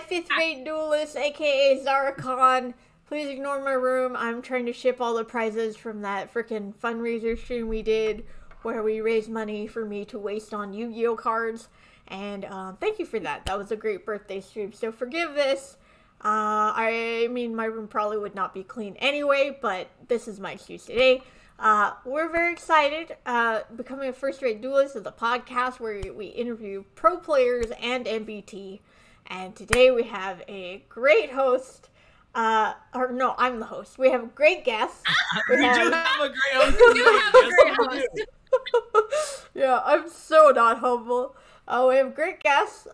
fifth rate duelist, aka Zara Khan. Please ignore my room. I'm trying to ship all the prizes from that freaking fundraiser stream we did, where we raised money for me to waste on Yu-Gi-Oh cards. And thank you for that. That was a great birthday stream. So forgive this. I mean, my room probably would not be clean anyway, but this is my excuse today. We're very excited. Becoming a First-Rate Duelist is a podcast where we interview pro players and MBT. And today we have a great host. Or no, I'm the host. We have a great guest. We do have a great host. We do have a great host. Yeah, I'm so not humble. We have great guests.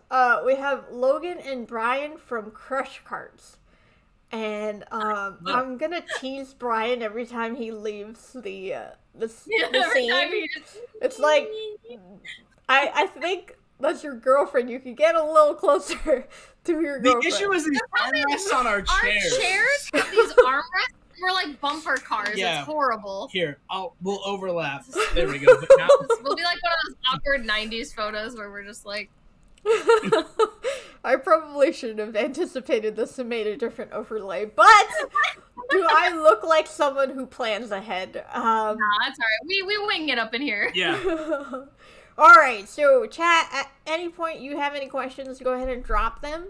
We have Logan and Brian from Crush Cards. And I'm gonna tease Brian every time he leaves the scene. It's like I think that's your girlfriend. You can get a little closer to your girlfriend. The issue is these armrests on our chairs. Our chairs have these armrests. We're like bumper cars. Yeah. It's horrible. Here, we'll overlap. There we go. But now we'll be like one of those awkward 90s photos where we're just like... I probably should have anticipated this and made a different overlay, but do I look like someone who plans ahead? Nah, that's alright. We wing it up in here. Yeah. Alright, so chat, at any point you have any questions, go ahead and drop them.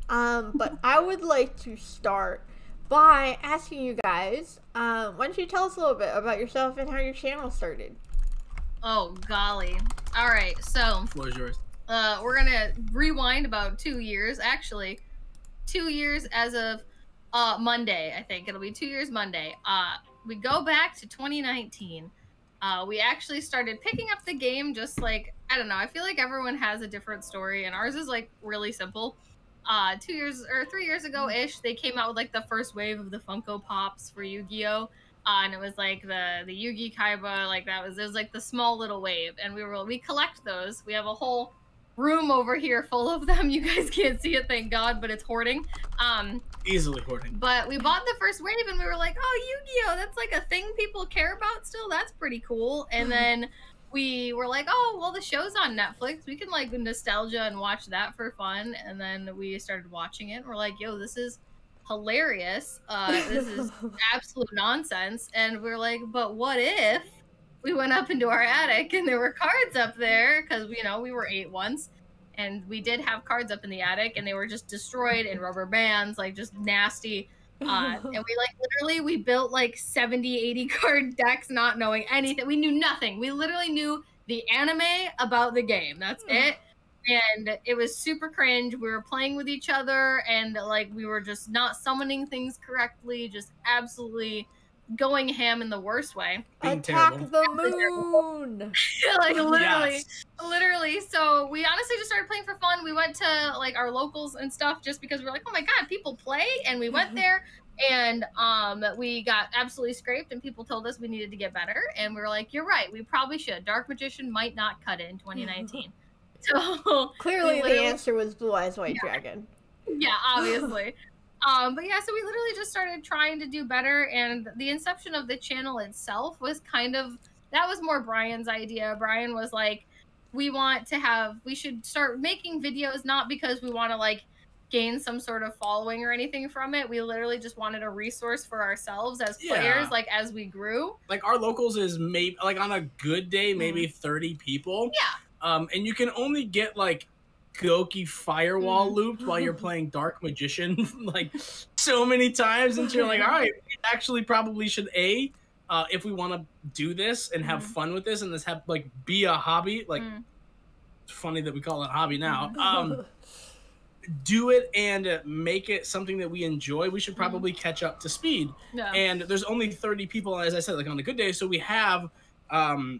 But I would like to start by asking you guys, why don't you tell us a little bit about yourself and how your channel started? Oh, golly. Alright, so... The floor is yours. We're gonna rewind about 2 years. Actually, 2 years as of Monday, I think. It'll be 2 years Monday. We go back to 2019. We actually started picking up the game just like, I don't know, I feel like everyone has a different story, and ours is like really simple. 2 years or 3 years ago-ish, they came out with like the first wave of the Funko Pops for Yu-Gi-Oh! And it was like the Yugi Kaiba, like it was like the small little wave, and we collect those. We have a whole room over here full of them. You guys can't see it, thank God, but it's hoarding. Easily hoarding. But we bought the first wave, and we were like, oh, Yu-Gi-Oh! That's like a thing people care about still. That's pretty cool. And then we were like, oh, well, the show's on Netflix. We can like nostalgia and watch that for fun. And then we started watching it, and we're like, yo, this is hilarious. This is absolute nonsense. And we're like, but what if we went up into our attic and there were cards up there? Because, you know, we were 8 once, and we did have cards up in the attic, and they were just destroyed in rubber bands, like just nasty. And we like literally we built like 70, 80 card decks, not knowing anything. We knew nothing. We literally knew the anime about the game. That's it. And it was super cringe. We were playing with each other, and like we were just not summoning things correctly, just absolutely going ham in the worst way. Attack the moon! Like literally. So we honestly just started playing for fun. We went to like our locals and stuff just because we were like, oh my god, people play, and we went there, and we got absolutely scraped, and people told us we needed to get better, and we were like, you're right, we probably should. Dark Magician might not cut it in 2019. So clearly the answer was Blue Eyes White Dragon. Yeah, obviously. But yeah, so we literally just started trying to do better, and the inception of the channel itself was that was more Brian's idea. Brian was like, we should start making videos, not because we want to like gain some sort of following or anything from it. We literally just wanted a resource for ourselves as players, like as we grew. Like our locals is maybe like on a good day, maybe 30 people. Yeah. And you can only get like Goki firewall looped while you're playing Dark Magician like so many times, and you're like, all right, we actually probably should if we want to do this and have fun with this, and this have like be a hobby, like it's funny that we call it hobby now, do it and make it something that we enjoy. We should probably catch up to speed. And there's only 30 people, as I said, like on a good day, so we have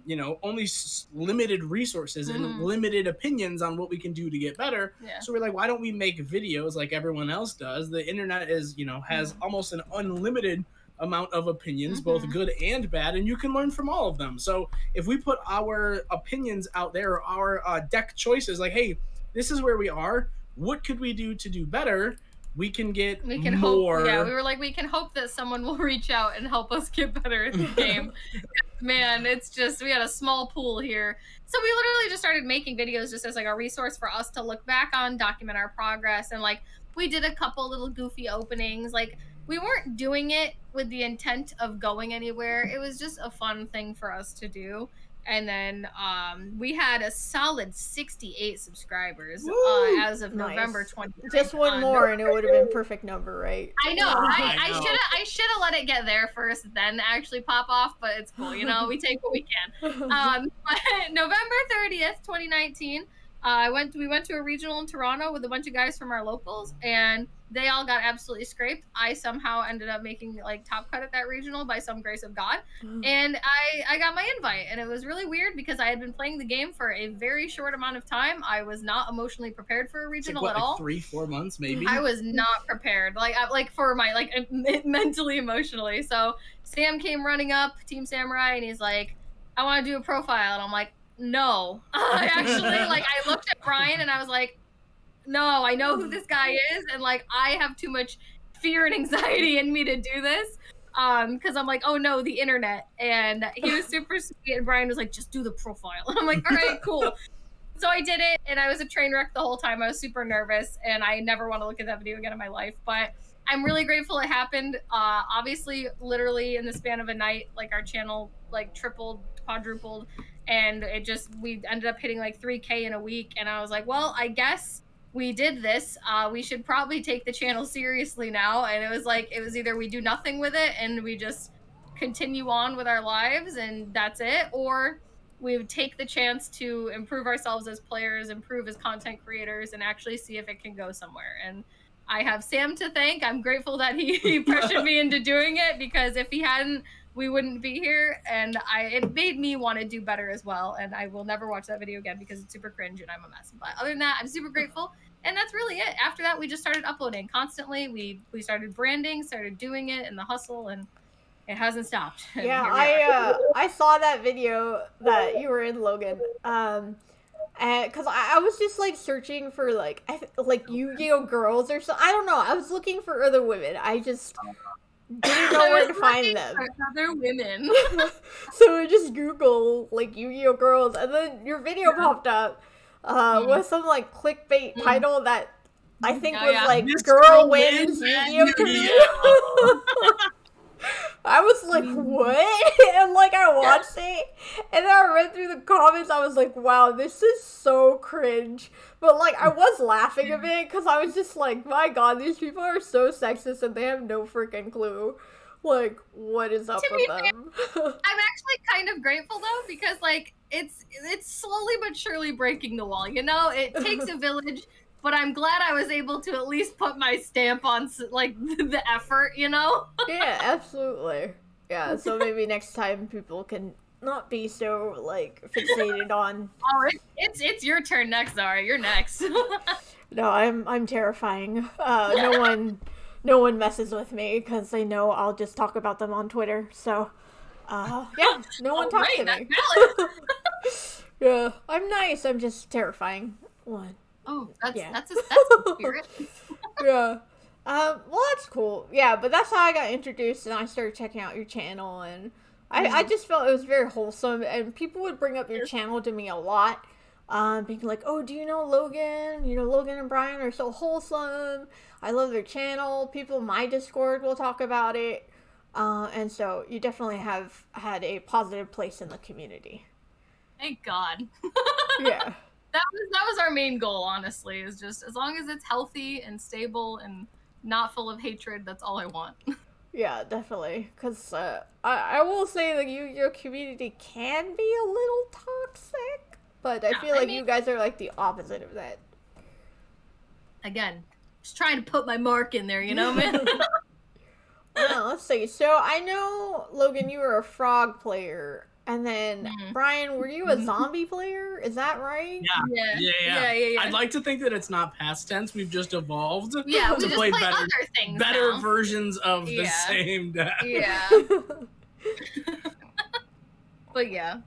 you know, only limited resources and limited opinions on what we can do to get better. So we're like, why don't we make videos like everyone else does? The internet is, you know, has almost an unlimited amount of opinions, both good and bad, and you can learn from all of them. So if we put our opinions out there, or our deck choices, like, hey, this is where we are, what could we do to do better? We can more. Hope, yeah, we were like, we can hope that someone will reach out and help us get better at the game. Man, it's just, we had a small pool here. So we literally just started making videos just as like a resource for us to look back on, document our progress, and like, we did a couple little goofy openings. Like, we weren't doing it with the intent of going anywhere. It was just a fun thing for us to do. And then we had a solid 68 subscribers as of November 20th. Just one more and it would have been perfect number, right? I know. I should have let it get there first, then actually pop off, but it's cool. You know, we take what we can. November 30th, 2019, we went to a regional in Toronto with a bunch of guys from our locals, and they all got absolutely scraped. I somehow ended up making like top cut at that regional by some grace of God, and I got my invite, and it was really weird because I had been playing the game for a very short amount of time. I was not emotionally prepared for a regional at all. 3-4 months maybe. I was not prepared, like for my mentally, emotionally. So Sam came running up, Team Samurai, and he's like, "I want to do a profile," and I'm like, "No." I actually I looked at Brian and I was like, no, I know who this guy is, and like I have too much fear and anxiety in me to do this, because I'm like, oh no, the internet. And he was super sweet, and Brian was like, just do the profile. And I'm like, all right, cool. So I did it, and I was a train wreck the whole time. I was super nervous, and I never want to look at that video again in my life, but I'm really grateful it happened. Obviously, literally in the span of a night, like our channel like tripled, quadrupled, and we ended up hitting like 3K in a week, and I was like, well, I guess we did this. We should probably take the channel seriously now. And it was either we do nothing with it and we just continue on with our lives and that's it, or we would take the chance to improve ourselves as players, improve as content creators, and actually see if it can go somewhere. And I have Sam to thank. I'm grateful that he pressured me into doing it, because if he hadn't, we wouldn't be here, and it made me want to do better as well. And I will never watch that video again because it's super cringe and I'm a mess. But other than that, I'm super grateful, and that's really it. After that, we just started uploading constantly. We started branding, started doing it in the hustle, and it hasn't stopped. Yeah, I saw that video that you were in, Logan. And because I was just like searching for like Yu-Gi-Oh girls or something. I don't know. I was looking for other women. I just didn't know where to find them. Other women. So I just Google like Yu-Gi-Oh girls, and then your video popped up with some like clickbait title that I think was like "This girl wins Yu-Gi-Oh tournament." I was like, what? And like I watched it, and then I read through the comments. I was like, wow, this is so cringe. But like I was laughing a bit because I was just like, my god, these people are so sexist and they have no freaking clue. Like, what is up with them? I'm actually kind of grateful though, because like it's slowly but surely breaking the wall. You know, it takes a village. But I'm glad I was able to at least put my stamp on, like, the effort, you know? Yeah, absolutely. Yeah, so maybe next time people can not be so, like, fixated on... Oh, it's your turn next, Zara. You're next. No, I'm terrifying. No one messes with me, because they know I'll just talk about them on Twitter, so... yeah, no one talks to me. Yeah, I'm nice, I'm just terrifying. One. Oh, that's a spirit. Yeah. Well, that's cool. Yeah, but that's how I got introduced, and I started checking out your channel, and I just felt it was very wholesome, and people would bring up your channel to me a lot, being like, oh, do you know Logan? You know, Logan and Brian are so wholesome. I love their channel. People in my Discord will talk about it. And so you definitely have had a positive place in the community. Thank God. Yeah. That was our main goal, honestly, is just as long as it's healthy and stable and not full of hatred, that's all I want. Yeah, definitely. Because I will say that your community can be a little toxic, but I feel like you guys are like the opposite of that. Again, just trying to put my mark in there, you know, man? Well, let's see. So I know, Logan, you were a frog player. And then, Brian, were you a zombie player? Is that right? Yeah. I'd like to think that it's not past tense. We've just evolved to play better versions of the same deck. Yeah. But yeah.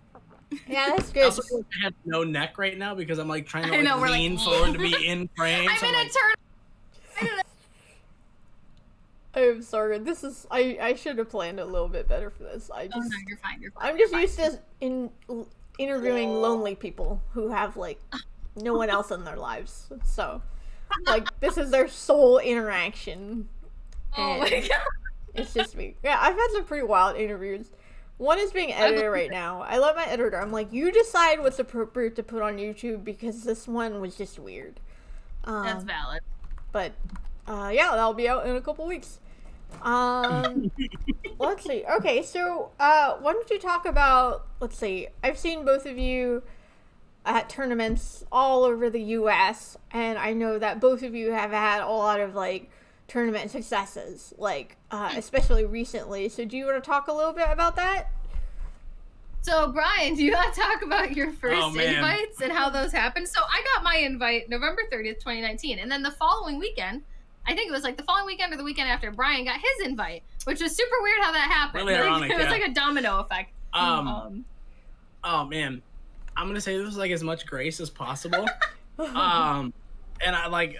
Yeah, that's good. Also, I have no neck right now because I'm like trying to lean forward to be in frame. I'm in a turn. I'm sorry. This is I should have planned a little bit better for this. No, you're fine. I'm just used to interviewing lonely people who have like no one else in their lives. So Like, this is their sole interaction. Oh my god. It's just me. Yeah, I've had some pretty wild interviews. One is being edited right now. I love my editor. I'm like, you decide what's appropriate to put on YouTube because this one was just weird. That's valid. But, yeah, that'll be out in a couple weeks. Let's see. Okay, so, why don't you talk about, let's see, I've seen both of you at tournaments all over the US, and I know that both of you have had a lot of, like, tournament successes, like, especially recently. So do you want to talk a little bit about that? So, Brian, do you want to talk about your first invites and how those happened? So, I got my invite November 30th, 2019. And then the following weekend, I think it was like the following weekend or the weekend after, Brian got his invite, which was super weird how that happened. Really ironic, it was like a domino effect. Oh, man. I'm going to say this was like as much grace as possible. And I like...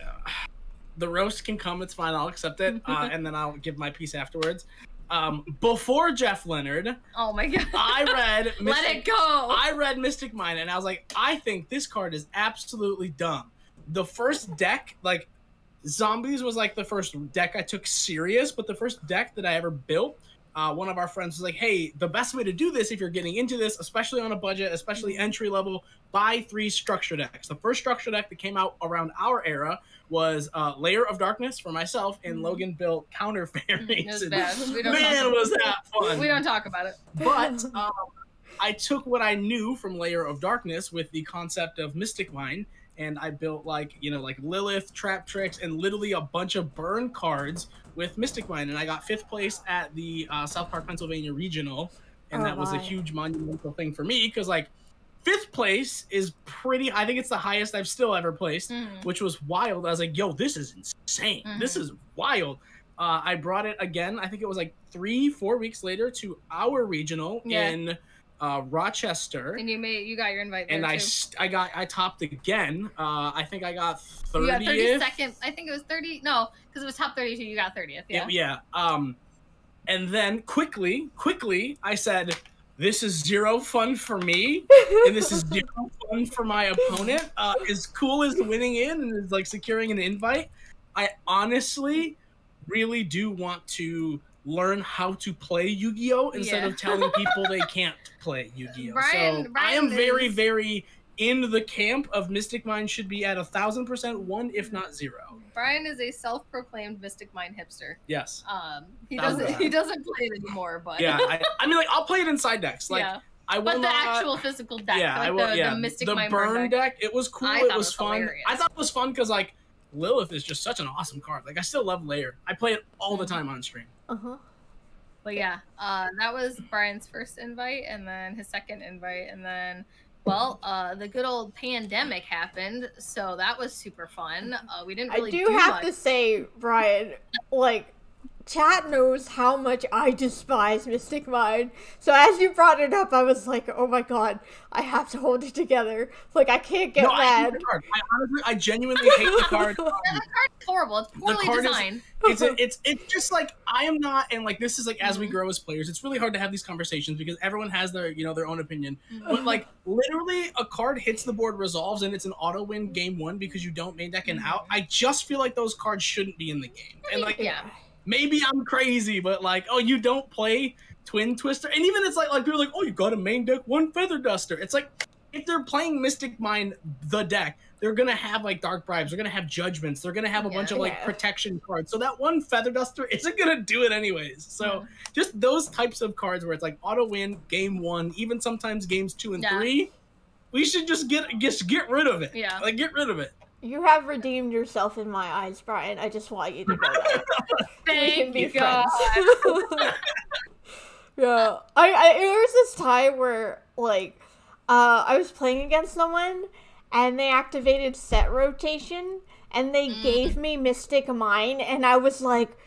the roast can come, it's fine, I'll accept it. And then I'll give my piece afterwards. Before Jeff Leonard, oh my god, I read Let It Go. I read Mystic Mine, and I was like, I think this card is absolutely dumb. The first deck, like, Zombies was like the first deck I took serious, but the first deck that I ever built, one of our friends was like, hey, the best way to do this if you're getting into this, especially on a budget, especially entry level, buy 3 structure decks. The first structure deck that came out around our era was Layer of Darkness for myself, and Logan built Counter Fairies. It was bad. Man, was that fun. We don't talk about it. But I took what I knew from Layer of Darkness with the concept of Mystic Mine, and I built, like, you know, like Lilith, Trap Tricks, and literally a bunch of burn cards with Mystic Mine. And I got 5th place at the South Park, Pennsylvania Regional, and that was a huge monumental thing for me, because, like, 5th place is pretty, I think it's the highest I've still ever placed, which was wild. I was like, yo, this is insane. This is wild. I brought it again, I think it was like 3-4 weeks later, to our regional in Rochester. And you got your invite there, and too. I topped again. I think I got 30th. You got 32nd. I think it was 30. No, because it was top 32. You got 30th. Yeah. Yeah. And then quickly, I said, this is 0 fun for me, and this is 0 fun for my opponent. As cool as winning in and as, like, securing an invite, I honestly really do want to learn how to play Yu-Gi-Oh! Instead of telling people they can't play Yu-Gi-Oh! Brian I am very, very in the camp of Mystic Mine should be at 1,000% 1, if not 0. Brian is a self-proclaimed Mystic Mine hipster. Yes. He doesn't play it anymore, but yeah, I mean, like, I'll play it in side decks. Like, yeah. I will but the not, actual physical deck, yeah, like the Mystic the Mine burn deck, it was cool. It was fun. Hilarious. I thought it was fun because, like, Lilith is just such an awesome card. Like, I still love Layer. I play it all the time on stream. But yeah, that was Brian's first invite, and then his second invite, and then, well, the good old pandemic happened, so that was super fun. We didn't really do have to say, Brian, like, chat knows how much I despise Mystic Mine. So as you brought it up, I was like, oh my god, I have to hold it together. Like, I can't get mad. I hate the card. I genuinely hate the card. Yeah, the card's horrible. It's poorly designed. It's just like, I am not, and like, this is like, as we grow as players, it's really hard to have these conversations because everyone has their, you know, their own opinion. But like, literally, a card hits the board, resolves, and it's an auto win game 1 because you don't main deck and out. I just feel like those cards shouldn't be in the game. And like, maybe I'm crazy, but like, oh, you don't play Twin Twister? And even it's like people are like, oh, you got a main deck 1 Feather Duster. It's like, if they're playing Mystic Mine, the deck, they're going to have, like, Dark Bribes. They're going to have Judgments. They're going to have a bunch of, like, protection cards. So that 1 Feather Duster isn't going to do it anyways. So just those types of cards where it's, like, auto-win, game 1, even sometimes games 2 and 3, we should just get rid of it. Yeah. Like, get rid of it. You have redeemed yourself in my eyes, Brian. I just want you to know that. Thank you, God. Yeah. There was this time where, like, I was playing against someone, and they activated set rotation, and they gave me Mystic Mine, and I was like,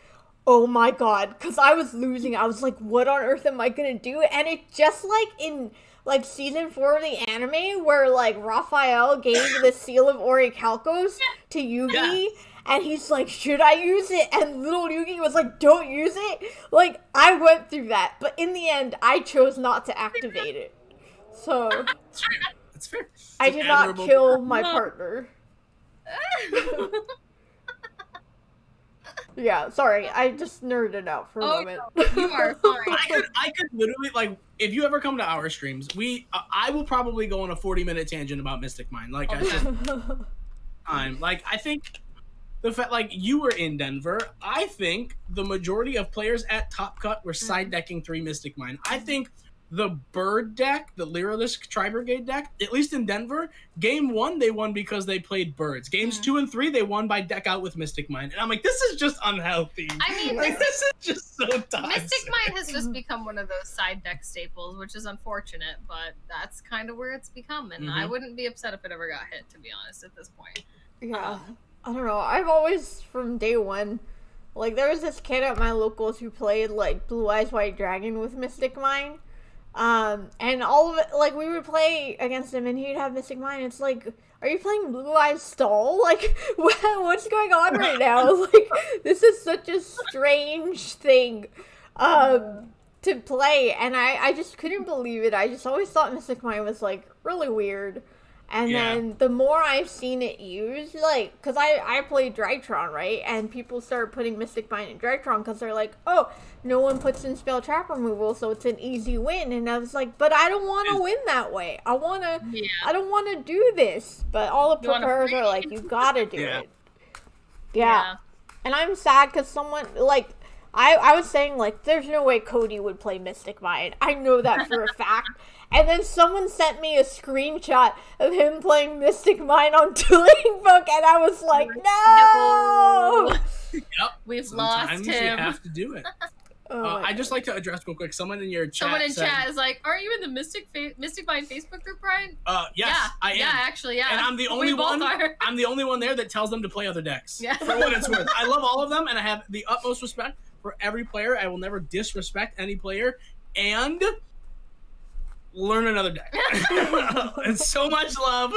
oh my god, because I was losing. I was like, what on earth am I gonna do? And it just, like, in, like, season 4 of the anime, where, like, Raphael gave the Seal of Orichalcos to Yugi, and he's like, should I use it? And little Yugi was like, don't use it. Like, I went through that, but in the end, I chose not to activate it. So, that's fair. I did not kill my partner. Yeah, sorry, I just nerded out for a moment. No, you are fine. I could literally, like, if you ever come to our streams, I will probably go on a 40-minute tangent about Mystic Mine. Like, I just, like, I think the fact, like, you were in Denver. I think the majority of players at Top Cut were side decking 3 Mystic Mine. I think the Bird deck, the Lyrilisk Tri-Brigade deck, at least in Denver, game 1 they won because they played birds. Games 2 and 3 they won by deck out with Mystic Mine. And I'm like, this is just unhealthy. I mean, like, this is just so toxic. Mystic Mine has just become one of those side deck staples, which is unfortunate, but that's kind of where it's become. And I wouldn't be upset if it ever got hit, to be honest, at this point. Yeah, I don't know. I've always, from day one, like, there was this kid at my locals who played, like, Blue Eyes White Dragon with Mystic Mine. And all of it, like, we would play against him and he'd have Mystic Mine. It's like, are you playing Blue Eyes Stall? Like, what's going on right now? Like, this is such a strange thing, to play. And I just couldn't believe it. I just always thought Mystic Mine was, like, really weird. And then the more I've seen it used, like, because I play Drytron, right? And people start putting Mystic Mine in Drytron because they're like, oh, no one puts in spell trap removal, so it's an easy win. And I was like, but I don't want to win that way. I don't want to do this. But all the preparers are like, you gotta do it. Yeah. And I'm sad because someone, like, I was saying, like, there's no way Cody would play Mystic Mine. I know that for a fact. And then someone sent me a screenshot of him playing Mystic Mine on Dueling Book, and I was like, no! Yep. We've lost him. You have to do it. I'd just like to address real quick. Someone in your chat Someone in chat is like, aren't you in the Mystic Mine Facebook group, Brian? Yes, I am. Yeah, actually, yeah. And I'm the only one. I'm the only one there that tells them to play other decks. Yeah. For what it's worth. I love all of them, and I have the utmost respect for every player. I will never disrespect any player, and learn another deck. And so much love.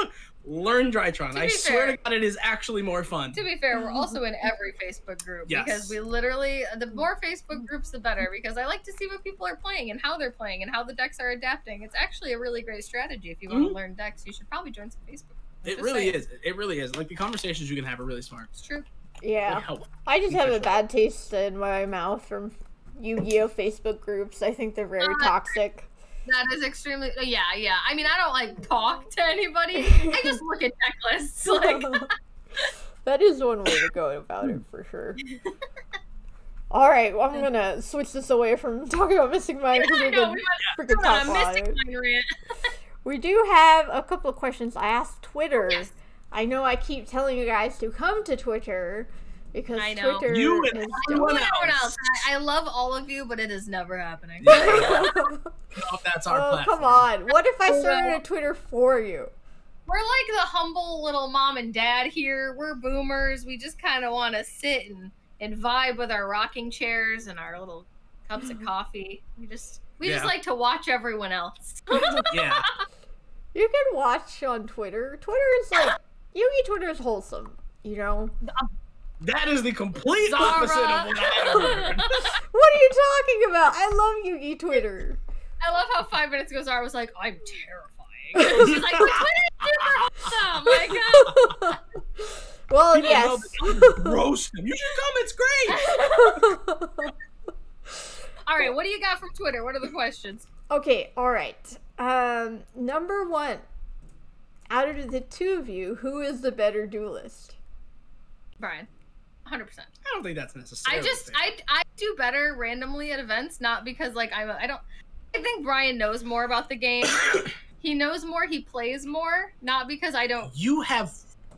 Learn Drytron. I swear to God, it is actually more fun. To be fair, we're also in every Facebook group because we literally, the more Facebook groups, the better, because I like to see what people are playing and how they're playing and how the decks are adapting. It's actually a really great strategy. If you want to learn decks, you should probably join some Facebook. It really is. It really is. Like, the conversations you can have are really smart. It's true. Yeah. I just have a bad taste in my mouth from Yu-Gi-Oh! Facebook groups. I think they're very toxic. That is extremely, yeah. I mean, I don't, like, talk to anybody. I just look at deck lists. Like. That is one way to go about it, for sure. All right, well, I'm going to switch this away from talking about Mystic Mine because we've been freaking talking about it. We do have a couple of questions. I asked Twitter. Yes. I know I keep telling you guys to come to Twitter. Because Twitter you and everyone else. I love all of you, but it is never happening. That's our platform. Come on. What if I started a Twitter for you? We're like the humble little mom and dad here. We're boomers. We just kind of want to sit and vibe with our rocking chairs and our little cups of coffee. We just like to watch everyone else. Yeah. You can watch on Twitter. Twitter is like, Yugi Twitter is wholesome, you know? That is the complete opposite of what I heard. What are you talking about? I love Yugi Twitter. I love how 5 minutes ago Zara was like, I'm terrifying. She's like, Twitter is super awesome. My God. Well, yes. Roast him. You should come. It's great. All right, what do you got from Twitter? What are the questions? Okay, all right. Number 1. Out of the two of you, who is the better duelist? Brian. 100%. I don't think that's necessary. I do better randomly at events, not because like I think Brian knows more about the game. He knows more, he plays more, not because I don't. You have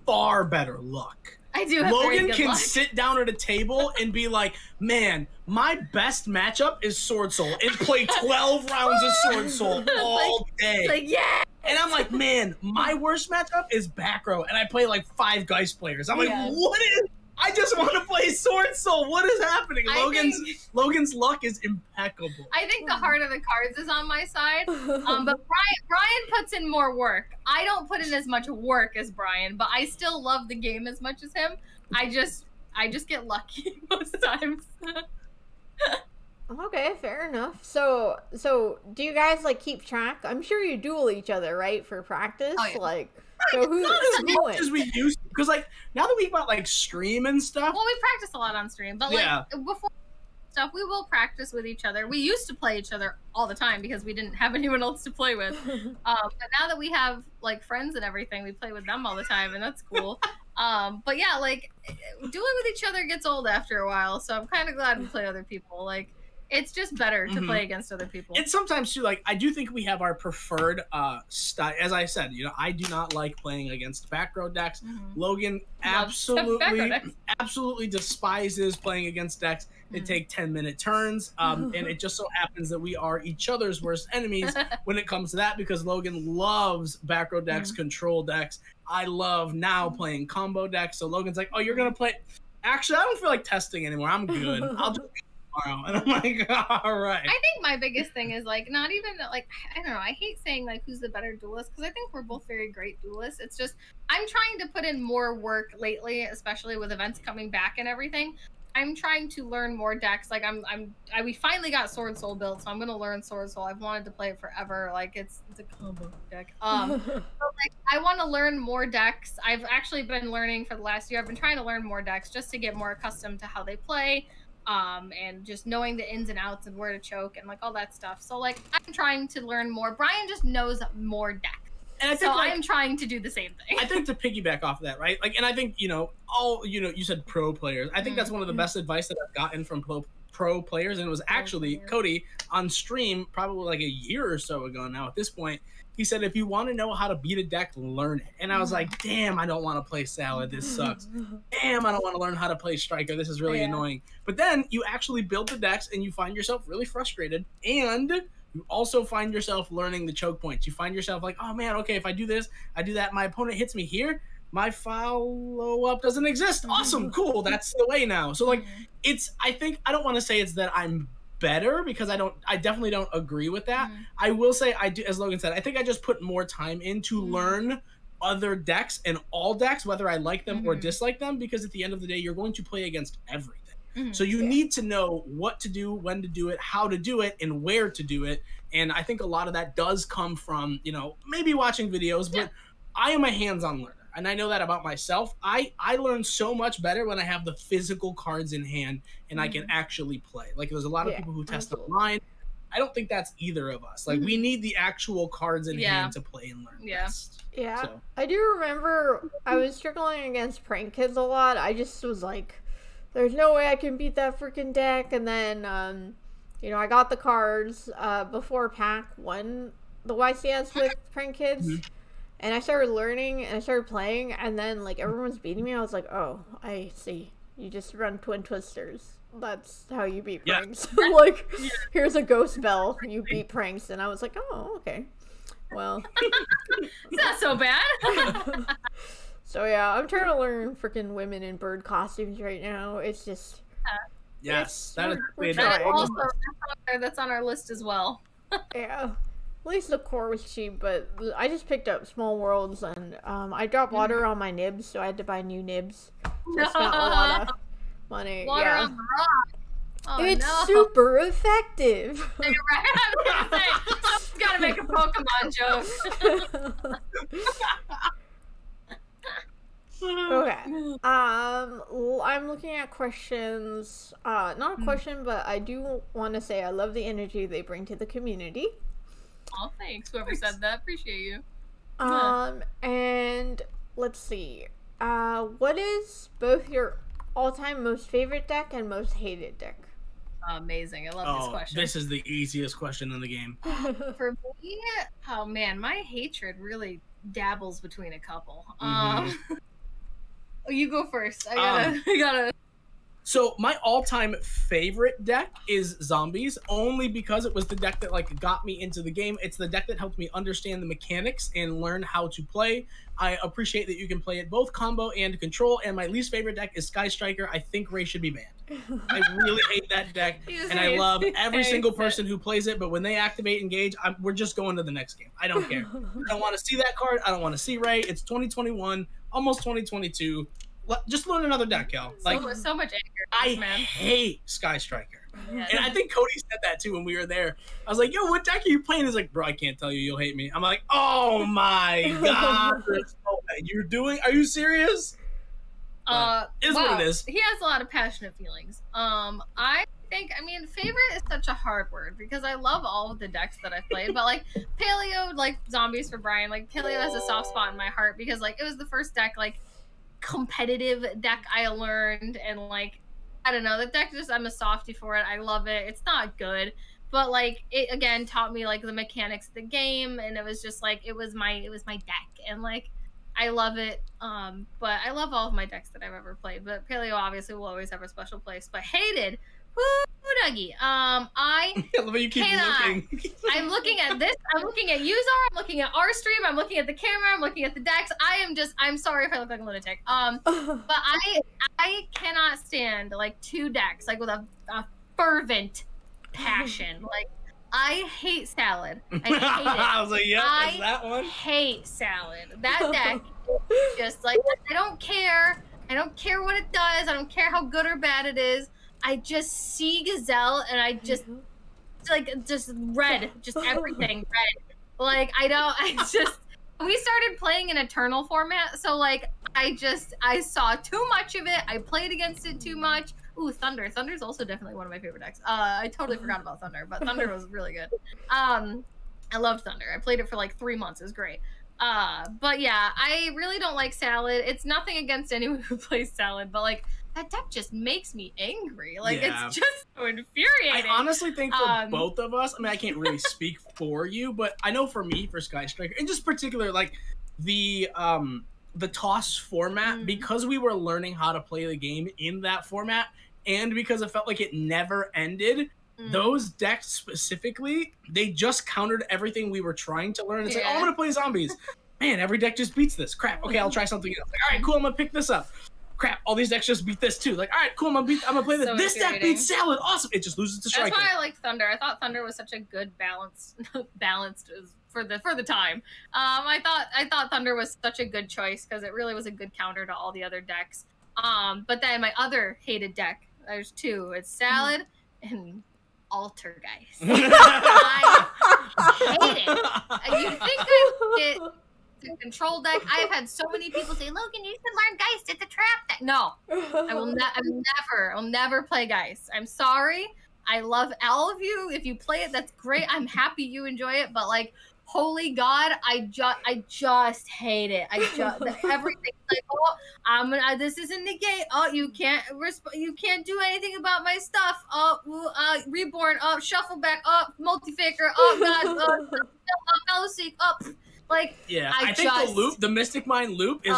far better luck. I do have Logan very good can luck. sit down at a table and be like, man, my best matchup is Sword Soul, and play 12 rounds of Sword Soul all day. Like, yeah. And I'm like, man, my worst matchup is back row, and I play like 5 Geist players. I'm like, what is? I just want to play Sword Soul. What is happening? Logan's luck is impeccable. I think the heart of the cards is on my side. But Brian puts in more work. I don't put in as much work as Brian, but I still love the game as much as him. I just get lucky most times. Okay, fair enough. So do you guys like keep track? I'm sure you duel each other, right, for practice? Oh, yeah. Like, so who's Not as who much wins? as we used to, because like now that we've got like stream and stuff. Well, we practice a lot on stream, but like Yeah. before stuff, we will practice with each other. We used to play each other all the time because we didn't have anyone else to play with. But now that we have like friends and everything, we play with them all the time, and that's cool. But yeah, like dueling with each other gets old after a while, so I'm kind of glad we play other people. Like, it's just better to play against other people. It's sometimes too, like, I do think we have our preferred style. As I said, you know, I do not like playing against back row decks. Logan absolutely despises playing against decks that take 10-minute turns. And it just so happens that we are each other's worst enemies when it comes to that, because Logan loves back row decks, control decks. I love now playing combo decks. So Logan's like, oh, you're going to play. Actually, I don't feel like testing anymore. I'm good. I'll just tomorrow. And I'm like, all right. I think my biggest thing is like not even like, I don't know, I hate saying like who's the better duelist, because I think we're both very great duelists. It's just I'm trying to put in more work lately, especially with events coming back and everything. I'm trying to learn more decks. Like we finally got Sword Soul built, so I'm gonna learn Sword Soul. I've wanted to play it forever. Like it's a combo deck. But like I want to learn more decks. I've actually been learning for the last year. I've been trying to learn more decks just to get more accustomed to how they play. And just knowing the ins and outs and where to choke and like all that stuff. So like I'm trying to learn more. Brian just knows more decks. And I think, so like, I'm trying to do the same thing. I think to piggyback off of that, right? Like, and I think, you said pro players. I think that's one of the best advice that I've gotten from pro players. And it was actually Cody on stream probably like a year or so ago now at this point. He said, if you want to know how to beat a deck, learn it. And I was like, damn, I don't want to play Salad. This sucks. Damn, I don't want to learn how to play Striker. This is really annoying. But then you actually build the decks and you find yourself really frustrated. And you also find yourself learning the choke points. You find yourself like, oh man, okay, if I do this, I do that, my opponent hits me here, my follow-up doesn't exist. Awesome, cool, that's the way now. So like, I don't want to say it's that I'm better, because I definitely don't agree with that. I will say I do, as Logan said, I think I just put more time in to learn other decks and all decks, whether I like them or dislike them, because at the end of the day, you're going to play against everything. So you need to know what to do, when to do it, how to do it, and where to do it. And I think a lot of that does come from, maybe watching videos, but I am a hands-on learner. And I know that about myself. I learn so much better when I have the physical cards in hand and I can actually play. Like, there's a lot of people who test online. I don't think that's either of us. Like, we need the actual cards in hand to play and learn best. Yeah. So. I do remember I was struggling against prank kids a lot. I just was like, there's no way I can beat that freaking deck. And then, I got the cards before Pack won the YCS with prank kids. And I started learning and I started playing. And then, like, everyone's beating me. I was like, oh, I see. You just run Twin Twisters. That's how you beat pranks. Like, here's a Ghost Bell. You beat pranks. And I was like, oh, okay. Well. It's not so bad. So yeah, I'm trying to learn freaking women in bird costumes right now. It's just yes, we're that's on our list as well. Yeah, at least the core was cheap, but I just picked up Small Worlds and I dropped water on my nibs, so I had to buy new nibs. So I spent a lot of money. Water on the rock. Oh, it's super effective. You're right. I was gonna say, someone's gotta make a Pokemon joke. Okay. I'm looking at questions. Not a question, but I do want to say I love the energy they bring to the community. Oh, thanks. Whoever said that, appreciate you. And let's see. What is both your all-time most favorite deck and most hated deck? Amazing. I love this question. This is the easiest question in the game. For me, oh man, my hatred really dabbles between a couple. You go first. I gotta. So my all-time favorite deck is Zombies, only because it was the deck that like got me into the game. It's the deck that helped me understand the mechanics and learn how to play. I appreciate that you can play it both combo and control. And my least favorite deck is Sky Striker. I think Ray should be banned. I really hate that deck, and I love every single person who plays it. But when they activate Engage, we're just going to the next game. I don't care. I don't want to see that card. I don't want to see Ray. It's 2021, almost 2022. just learn another deck, yo. Like, so much anger. I Man. hate Sky Striker. Yeah. And I think Cody said that too when we were there. I was like, yo, what deck are you playing? He's like, bro, I can't tell you. You'll hate me. I'm like, oh my God. You're doing, are you serious? Is what it is. He has a lot of passionate feelings. I think, I mean, favorite is such a hard word because I love all of the decks that I've played, but like Paleo, like Zombies for Brian, like Paleo has a soft spot in my heart because like it was the first deck, like competitive deck I learned, and like I don't know, the deck just, I'm a softie for it. I love it. It's not good, but like it again taught me like the mechanics of the game, and it was just like it was my deck, and like I love it. But I love all of my decks that I've ever played, but Paleo obviously will always have a special place. But hated, woo, Dougie. I love how you keep looking. I'm looking at this. I'm looking at Yugioh. I'm looking at our stream. I'm looking at the camera. I'm looking at the decks. I'm sorry if I look like a lunatic. But I cannot stand like two decks like with a fervent passion. Like I hate Salad. I hate it. I was like, yep, that's that one. I hate Salad. That deck is just like, I don't care. I don't care what it does. I don't care how good or bad it is. I just see Gazelle and I just just red, just everything red. Like we started playing in Eternal format, so like I saw too much of it. I played against it too much. Ooh, Thunder. Thunder's also definitely one of my favorite decks. I totally forgot about Thunder, but Thunder was really good. I loved Thunder. I played it for like 3 months. It was great. But yeah, I really don't like Salad. It's nothing against anyone who plays Salad, but like that deck just makes me angry. Like it's just so infuriating. I honestly think for both of us, I mean, I can't really speak for you, but I know for me, for Sky Striker, and just particular like the toss format, because we were learning how to play the game in that format, and because it felt like it never ended. Those decks specifically, they just countered everything we were trying to learn. It's like, oh, I'm gonna play zombies. Man, every deck just beats this. Crap. Okay, I'll try something else. Like, all right, cool. I'm gonna pick this up. Crap. All these decks just beat this too. Like, all right, cool. I'm gonna play this. So this deck beats Salad. Awesome. It just loses to Striker. That's why I like Thunder. I thought Thunder was such a good balanced for the time. I thought Thunder was such a good choice because it really was a good counter to all the other decks. But then my other hated deck, there's two. It's Salad and Altergeist. I hate it. You think I get the control deck? I've had so many people say, Logan, you can learn Geist. It's a trap deck. No, I'll never play Geist. I'm sorry. I love all of you. If you play it, that's great. I'm happy you enjoy it. But like, holy God, I just hate it. Everything like, oh, this isn't negate. Oh, you can't do anything about my stuff. Oh, reborn. Oh, shuffle back. Oh, multi-faker. Oh God. Fellow seek. Oh. Like, yeah, I think the loop, the Mystic Mind loop is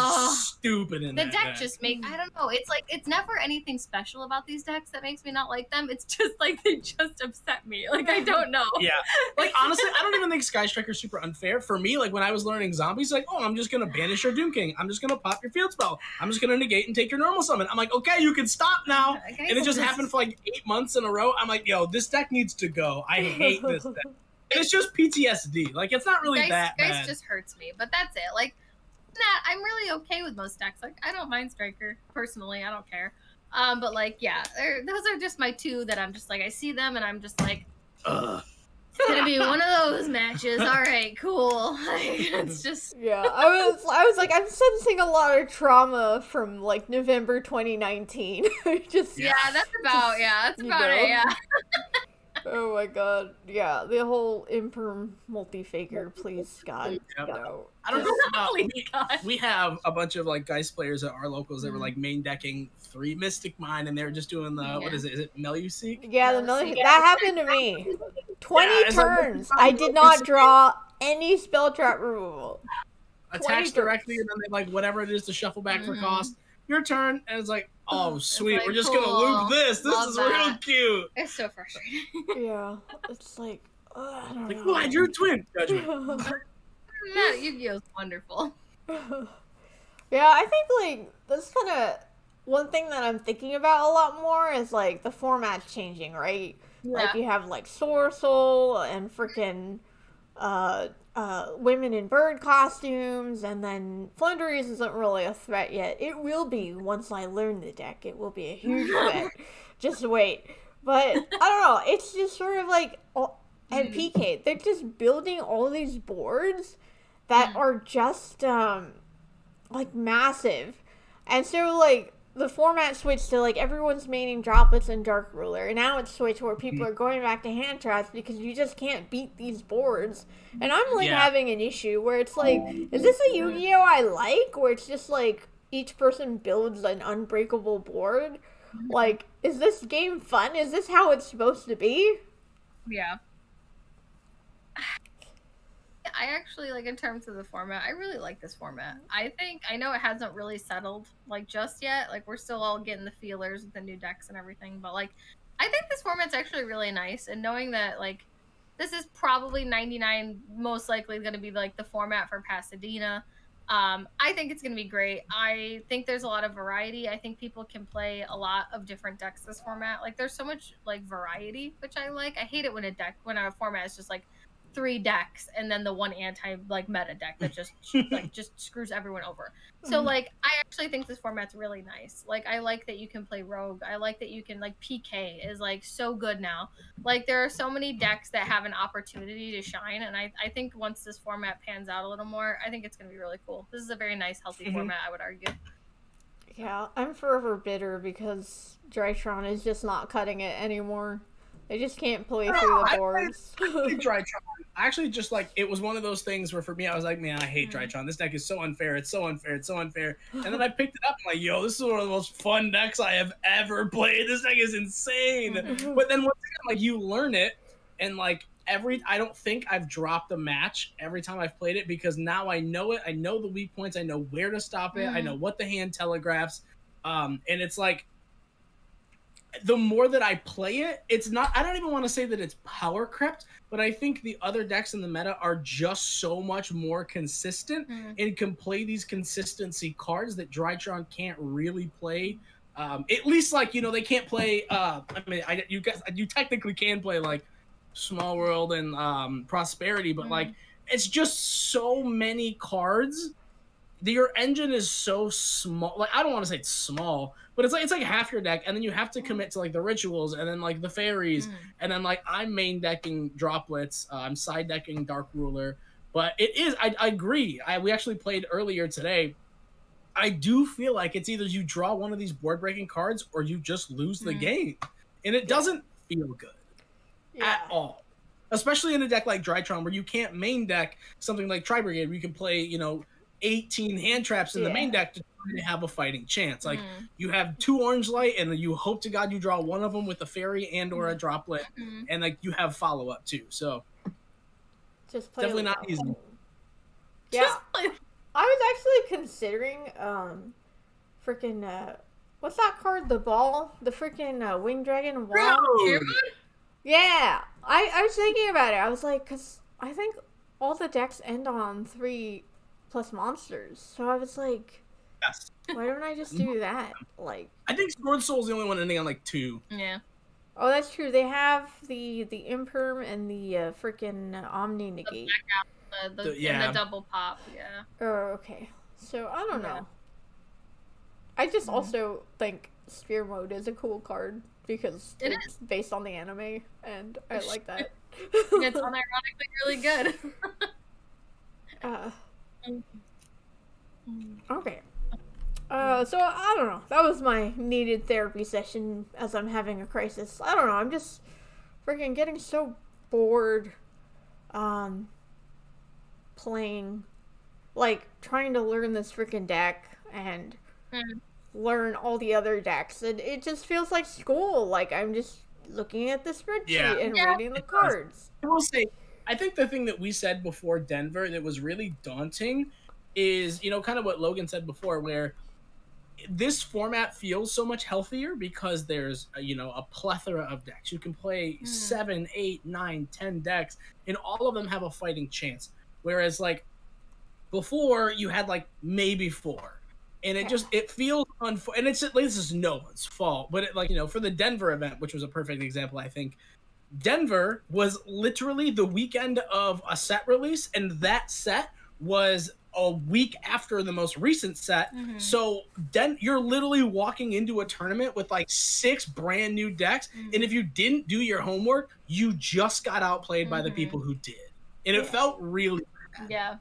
stupid in the deck. Just I don't know. It's like, it's never anything special about these decks that makes me not like them. It's just like, they just upset me. Like, I don't know. Yeah. Like, honestly, I don't even think Sky Striker's super unfair. For me, like, when I was learning zombies, like, oh, I'm just going to banish your Doom King. I'm just going to pop your field spell. I'm just going to negate and take your normal summon. I'm like, okay, you can stop now. Okay, and it just happened for like 8 months in a row. I'm like, yo, this deck needs to go. I hate this deck. It's just PTSD. Like, it's not really that bad. Geist just hurts me, but that's it. Like, I'm really okay with most decks. Like, I don't mind Striker, personally. I don't care. But, like, yeah, those are just my two that I'm just, like, I see them and I'm just, like, ugh. It's gonna be one of those matches. All right, cool. Like, it's just... Yeah, I was like, I'm sensing a lot of trauma from, like, November 2019. Just... Yeah, that's about it, yeah. Oh my God, yeah, the whole imper multi-faker, please, God, no. I don't know about, we have a bunch of, like, Geist players at our locals that were, like, main decking 3 Mystic Mine, and they were just doing the, what is it Meluseek? Yeah, the Meluseek, that happened to me. 20 turns, I did not draw any spell trap removal. Attach directly, and then they, like, whatever it is to shuffle back for cost. Your turn, and it's like, oh, sweet, like, we're just gonna loop this. This is real cute. It's so frustrating. Yeah, it's like, I don't know. Oh, I drew a twin. Judgment. Yu-Gi-Oh's wonderful. Yeah, I think, like, that's kind of one thing that I'm thinking about a lot more is, like, the format's changing, right? Yeah. Like, you have, like, Sorcel and freaking women in bird costumes, and then Flunderies isn't really a threat yet. It will be once I learn the deck. It will be a huge threat. Just wait. But I don't know. It's just sort of like, and PK, they're just building all these boards that are just like massive, and so like the format switched to like everyone's maining droplets and Dark Ruler, and now it's switched where people are going back to hand traps because you just can't beat these boards. And I'm like having an issue where it's like, is this a Yu-Gi-Oh I like, where it's just like each person builds an unbreakable board? Like, is this game fun? Is this how it's supposed to be? Yeah. I actually, like, in terms of the format, I really like this format. I know it hasn't really settled, like, just yet. Like, we're still all getting the feelers with the new decks and everything. But, like, I think this format's actually really nice. And knowing that, like, this is probably 99 most likely going to be, like, the format for Pasadena. I think it's going to be great. I think there's a lot of variety. I think people can play a lot of different decks this format. Like, there's so much, like, variety, which I like. I hate it when a format is just, like, 3 decks and then the one meta deck that just just screws everyone over. So like I actually think this format's really nice. Like I like that you can play rogue. I like that you can like PK is like so good now. Like there are so many decks that have an opportunity to shine, and I think once this format pans out a little more, I think it's gonna be really cool. This is a very nice healthy format, I would argue. Yeah, I'm forever bitter because Drytron is just not cutting it anymore. They just can't play through the boards. Drytron. I actually just like, it was one of those things where for me, I was like, man, I hate Drytron. This deck is so unfair. It's so unfair. It's so unfair. And then I picked it up and like, yo, this is one of the most fun decks I have ever played. This deck is insane. But then once again, like you learn it and like I don't think I've dropped a match every time I've played it because now I know it. I know the weak points. I know where to stop it. I know what the hand telegraphs. And it's like, the more that I play it, it's not, I don't even want to say that it's power crept, but I think the other decks in the meta are just so much more consistent and can play these consistency cards that Drytron can't really play. At least like, you know, they can't play, I mean, you technically can play like Small World and Prosperity, but like, it's just so many cards. Your engine is so small. Like I don't want to say it's small, but it's like half your deck, and then you have to commit to like the rituals, and then like the fairies, and then like I'm main decking droplets, I'm side decking Dark Ruler. But it is, I agree. We actually played earlier today. I do feel like it's either you draw one of these board breaking cards or you just lose the game, and it doesn't feel good at all. Especially in a deck like Drytron, where you can't main deck something like Tri-Brigade, where you can play, you know, 18 hand traps in the main deck to try to have a fighting chance. Like you have 2 orange light and you hope to God you draw one of them with a fairy and or a droplet, and like you have follow up too. So just definitely not easy. Yeah, I was actually considering freaking what's that card? The ball, the freaking winged dragon wall. Yeah, I was thinking about it. I was like, because I think all the decks end on 3+ monsters, so I was like, why don't I just do that? Like, I think Sword Soul's the only one ending on like 2. Yeah. Oh, that's true. They have the imperm and the freaking omni negate. The double pop. Yeah. Oh, okay. So I don't know. I just also think Sphere Mode is a cool card because it's based on the anime, and I like that. It's unironically really good. Okay. So I don't know. That was my needed therapy session as I'm having a crisis. I don't know. I'm just freaking getting so bored playing, like, trying to learn this freaking deck and learn all the other decks. And it just feels like school. Like, I'm just looking at the spreadsheet and reading the cards. I will say, I think the thing that we said before Denver that was really daunting is, you know, kind of what Logan said before, where this format feels so much healthier because there's a plethora of decks. You can play 7, 8, 9, 10 decks, and all of them have a fighting chance. Whereas like before, you had like maybe 4, and it feels and it's like, this is no one's fault, but it, like, you know, for the Denver event, which was a perfect example, I think Denver was literally the weekend of a set release, and that set was a week after the most recent set. So you're literally walking into a tournament with like 6 brand new decks, and if you didn't do your homework, you just got outplayed by the people who did, and it felt really bad.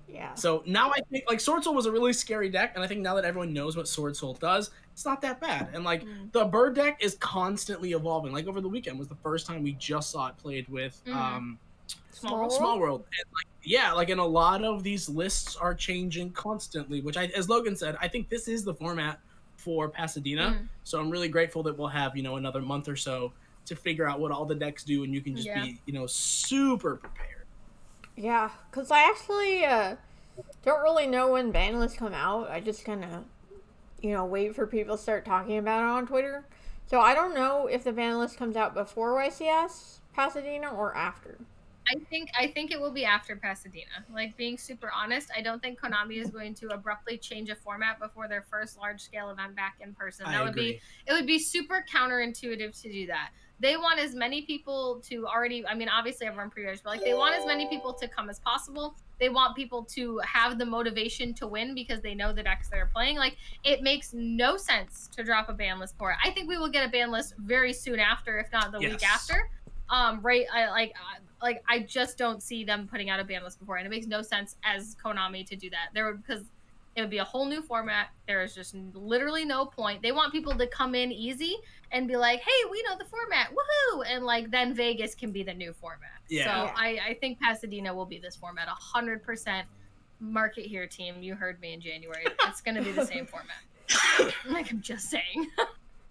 Yeah. So now I think like Sword Soul was a really scary deck, and I think now that everyone knows what Sword Soul does, it's not that bad. And like the bird deck is constantly evolving. Like over the weekend was the first time we just saw it played with Small World. And like, yeah, like, and a lot of these lists are changing constantly, which as Logan said, I think this is the format for Pasadena. So I'm really grateful that we'll have, you know, another month or so to figure out what all the decks do, and you can just be, you know, super prepared. Yeah, because I actually don't really know when ban lists come out. I just kind of, you know, wait for people to start talking about it on Twitter. So I don't know if the ban list comes out before YCS Pasadena or after. I think it will be after Pasadena. Like, being super honest, I don't think Konami is going to abruptly change a format before their first large-scale event back in person. It would be super counterintuitive to do that. They want as many people to already, I mean, obviously everyone pre-orders, but like they want as many people to come as possible. They want people to have the motivation to win because they know the decks they're playing. Like, it makes no sense to drop a ban list for it. I think we will get a ban list very soon after, if not the week after. Right? I just don't see them putting out a ban list before, and it makes no sense as Konami to do that. Because it would be a whole new format. There is just literally no point. They want people to come in easy and be like, "Hey, we know the format, woohoo!" And like then Vegas can be the new format. Yeah. So I think Pasadena will be this format 100%. Mark it here, team. You heard me in January. It's going to be the same format. Like, I'm just saying.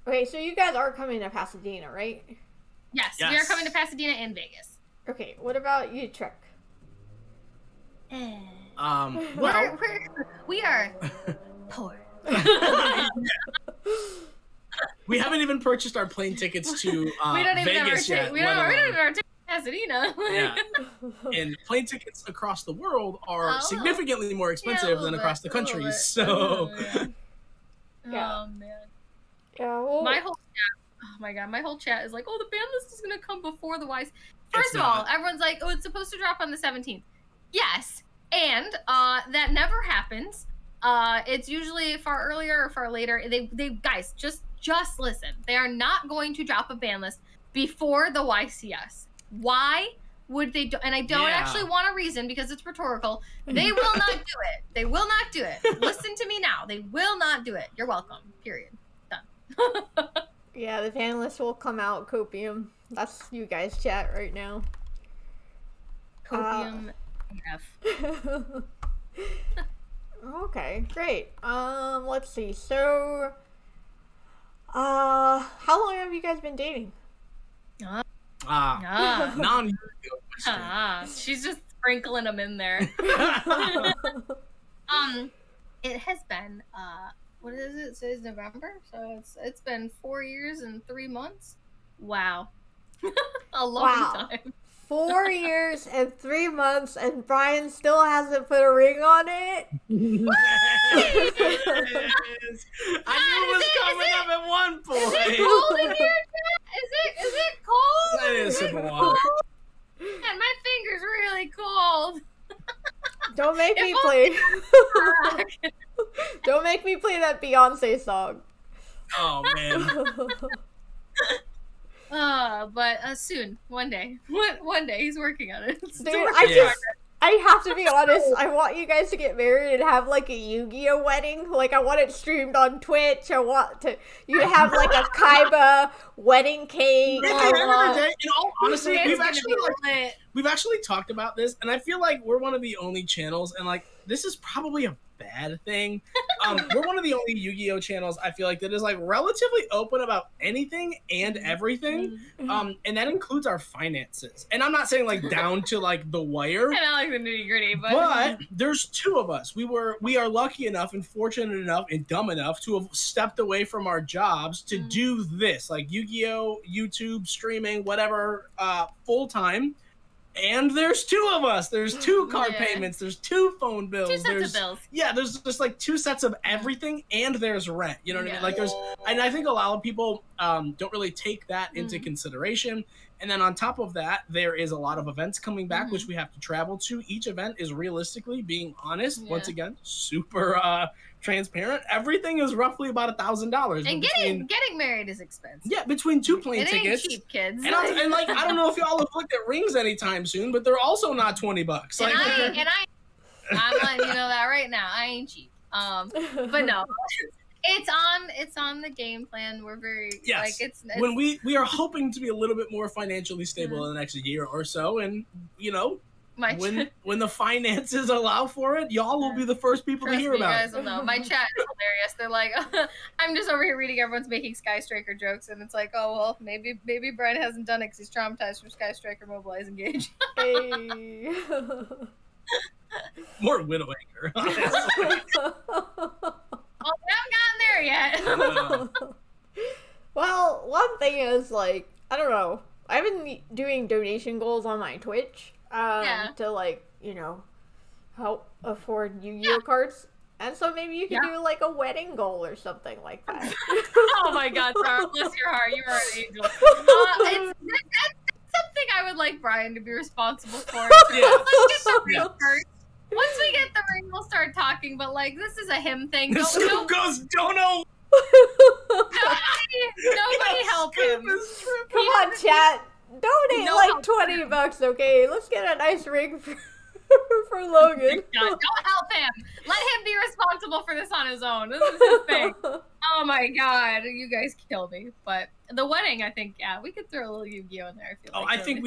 Okay, so you guys are coming to Pasadena, right? Yes, we are coming to Pasadena and Vegas. Okay, what about you, Trek? Well, we are poor. We haven't even purchased our plane tickets to we don't even Vegas yet. We don't even have our tickets to Pasadena. Yeah, and plane tickets across the world are significantly more expensive than across the country. So, Oh man. Yeah. Well, My whole chat. Oh my god, my whole chat is like, "Oh, the ban list is gonna come before the Wise." First of all, everyone's like, "Oh, it's supposed to drop on the 17th." Yes, and that never happens. It's usually far earlier or far later. They guys, just listen. They are not going to drop a ban list before the YCS. Why would they do? And I don't actually want a reason because it's rhetorical. They will not do it. They will not do it. Listen to me now. They will not do it. You're welcome. Period. Done. Yeah, the fan list will come out, Copium. That's you guys chat right now. Copium F. Okay, great. Let's see. So, how long have you guys been dating? She's just sprinkling them in there. It has been what is it? Today's November, so it's been 4 years and 3 months. Wow. A long time. 4 years and 3 months, and Brian still hasn't put a ring on it. Yes. I knew it was coming up at one point. Is it cold in here? Is it cold? That is super water. And my finger's really cold. Don't make me play. Don't make me play that Beyonce song. Oh man. But soon, one day, he's working on it. Dude, I have to be honest. I want you guys to get married and have like a Yu-Gi-Oh wedding. Like, I want it streamed on Twitch. I want you to have like a Kaiba wedding cake. In all honesty, we've actually talked about this, and I feel like we're one of the only channels, and like this is probably a bad thing. We're one of the only Yu-Gi-Oh channels I feel like that is like relatively open about anything and everything, and that includes our finances. And I'm not saying like down to like the wire. I don't like the nitty gritty, but there's two of us. We are lucky enough and fortunate enough and dumb enough to have stepped away from our jobs to do this, like Yu-Gi-Oh, YouTube, streaming, whatever, full time. And there's 2 of us. There's 2 card Yeah. payments. There's 2 phone bills. 2 sets there's, of bills. Yeah, there's just like 2 sets of everything, and there's rent. You know what I mean? Yeah. Like and I think a lot of people don't really take that into consideration. And then on top of that, there is a lot of events coming back, which we have to travel to. Each event is realistically, being honest, once again, super transparent. Everything is roughly about $1,000. And getting married is expensive. Yeah, betwing 2 plane It ain't tickets. cheap, kids. And like, I don't know if y'all have looked at rings anytime soon, but they're also not $20. Like, I'm letting you know that right now. I ain't cheap. But no, it's on the game plan. We're very like it's when we are hoping to be a little bit more financially stable in the next year or so, and you know. When the finances allow for it, y'all will be the first people to hear about it. You guys will know. My chat is hilarious. They're like, I'm just over here reading everyone's making Sky Striker jokes, and it's like, oh well, maybe Brian hasn't done it because he's traumatized from Sky Striker Mobilize Engage. Hey. More Widowmaker, honestly. Well, we haven't gotten there yet. Well, one thing is, like, I don't know. I've been doing donation goals on my Twitch to, like, you know, help afford Yu-Gi-Oh cards. And so maybe you can do, like, a wedding goal or something like that. Oh my god, Sarah, bless your heart. You are an angel. That's something I would like Brian to be responsible for. Let's get the ring first. Once we get the ring, we'll start talking, but, like, this is a him thing. Scoop goes, don't know. Nobody help him. Come on, chat. Donate like $20, okay? Let's get a nice ring for Logan. Don't help him. Let him be responsible for this on his own. This is his thing. Oh my god, you guys kill me. But the wedding, I think, we could throw a little Yu-Gi-Oh in there. I think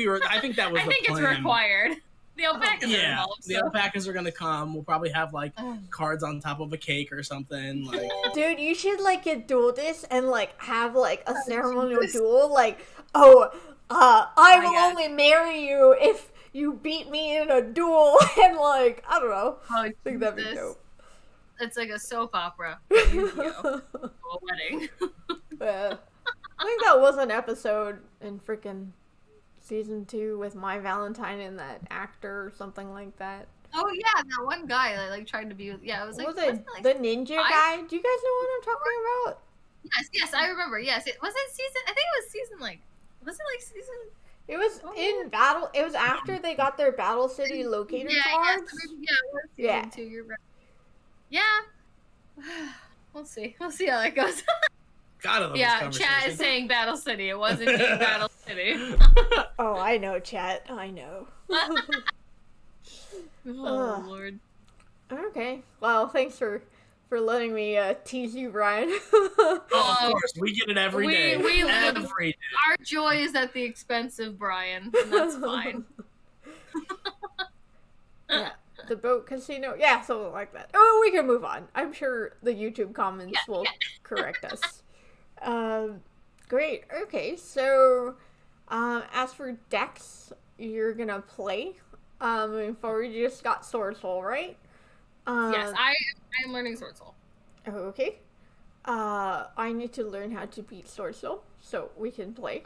that was I think it's required. The alpacas are involved. The alpacas are gonna come. We'll probably have like cards on top of a cake or something. Like, dude, you should like get Duelist and like have like a ceremonial duel. Like, I will only marry you if you beat me in a duel. And like, I don't know. I think that'd be dope. It's like a soap opera. A wedding. Yeah. I think that was an episode in freaking season 2 with My Valentine and that actor or something like that. Oh yeah, that one guy that like tried to be. Yeah, it was like, was it like the ninja guy? Do you guys know what I'm talking about? Yes, I remember. Yes, it was season. I think it was season like. Was it like season? It was in battle. It was after they got their Battle City locator cards. It was season 2. You're right. Yeah. We'll see. We'll see how that goes. Chat is saying Battle City. It wasn't in Battle City. Oh, I know, chat. I know. Oh, Lord. Okay. Well, thanks for letting me tease you, Brian. Of course. We get it every day. We live. Every day. Our joy is at the expense of Brian, and that's fine. Yeah. The boat casino. Yeah, something like that. Oh, we can move on. I'm sure the YouTube comments will correct us. Great. Okay, so as for decks you're gonna play moving forward, you just got Sword Soul, right? Yes, I am learning Sword Soul. Okay. I need to learn how to beat Sword Soul so we can play.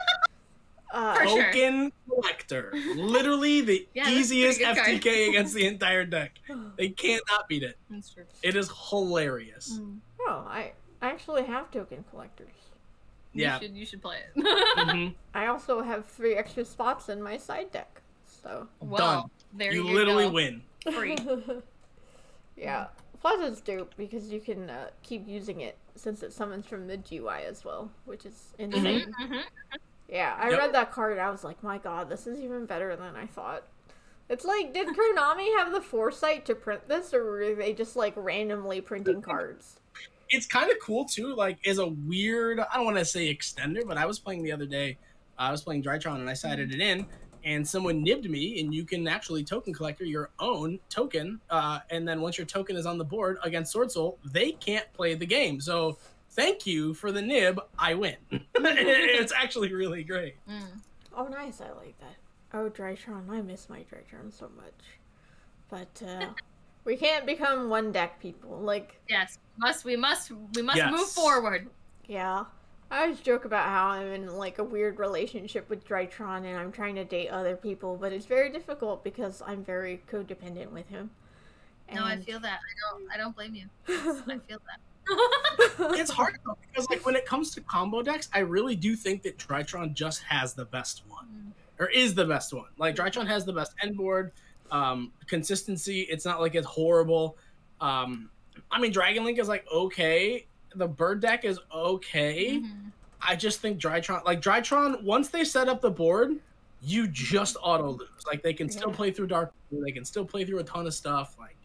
Token Collector. Literally the easiest FTK against the entire deck. They cannot beat it. That's true. It is hilarious. Oh, I actually have Token Collectors. Yeah. You should play it. I also have 3 extra spots in my side deck. So done. There you literally win. Free. Yeah. Plus it's dope because you can keep using it since it summons from the GUI as well, which is insane. Yeah, I read that card and I was like, my god, this is even better than I thought. It's like, did Konami have the foresight to print this, or were they just like randomly printing cards? It's kind of cool too, like, as a weird, I don't want to say extender, but I was playing the other day, I was playing Drytron and I sided it in, and someone nibbed me, and you can actually token collector your own token, and then once your token is on the board against Sword Soul, they can't play the game. So thank you for the nib, I win. It's actually really great. Oh, nice, I like that. Oh, Drytron, I miss my Drytron so much. But, we can't become one deck people, like... Yes, we must move forward. Yeah. I always joke about how I'm in like a weird relationship with Drytron and I'm trying to date other people, but it's very difficult because I'm very codependent with him. No, I feel that. I don't blame you. I feel that. It's hard though, because like when it comes to combo decks, I really do think that Drytron just has the best one, or is the best one. Like Drytron has the best end board, consistency. It's not like it's horrible. I mean, Dragon Link is like okay. The bird deck is okay. I just think Drytron, once they set up the board, you just auto lose. Like they can still play through Dark. They can still play through a ton of stuff. Like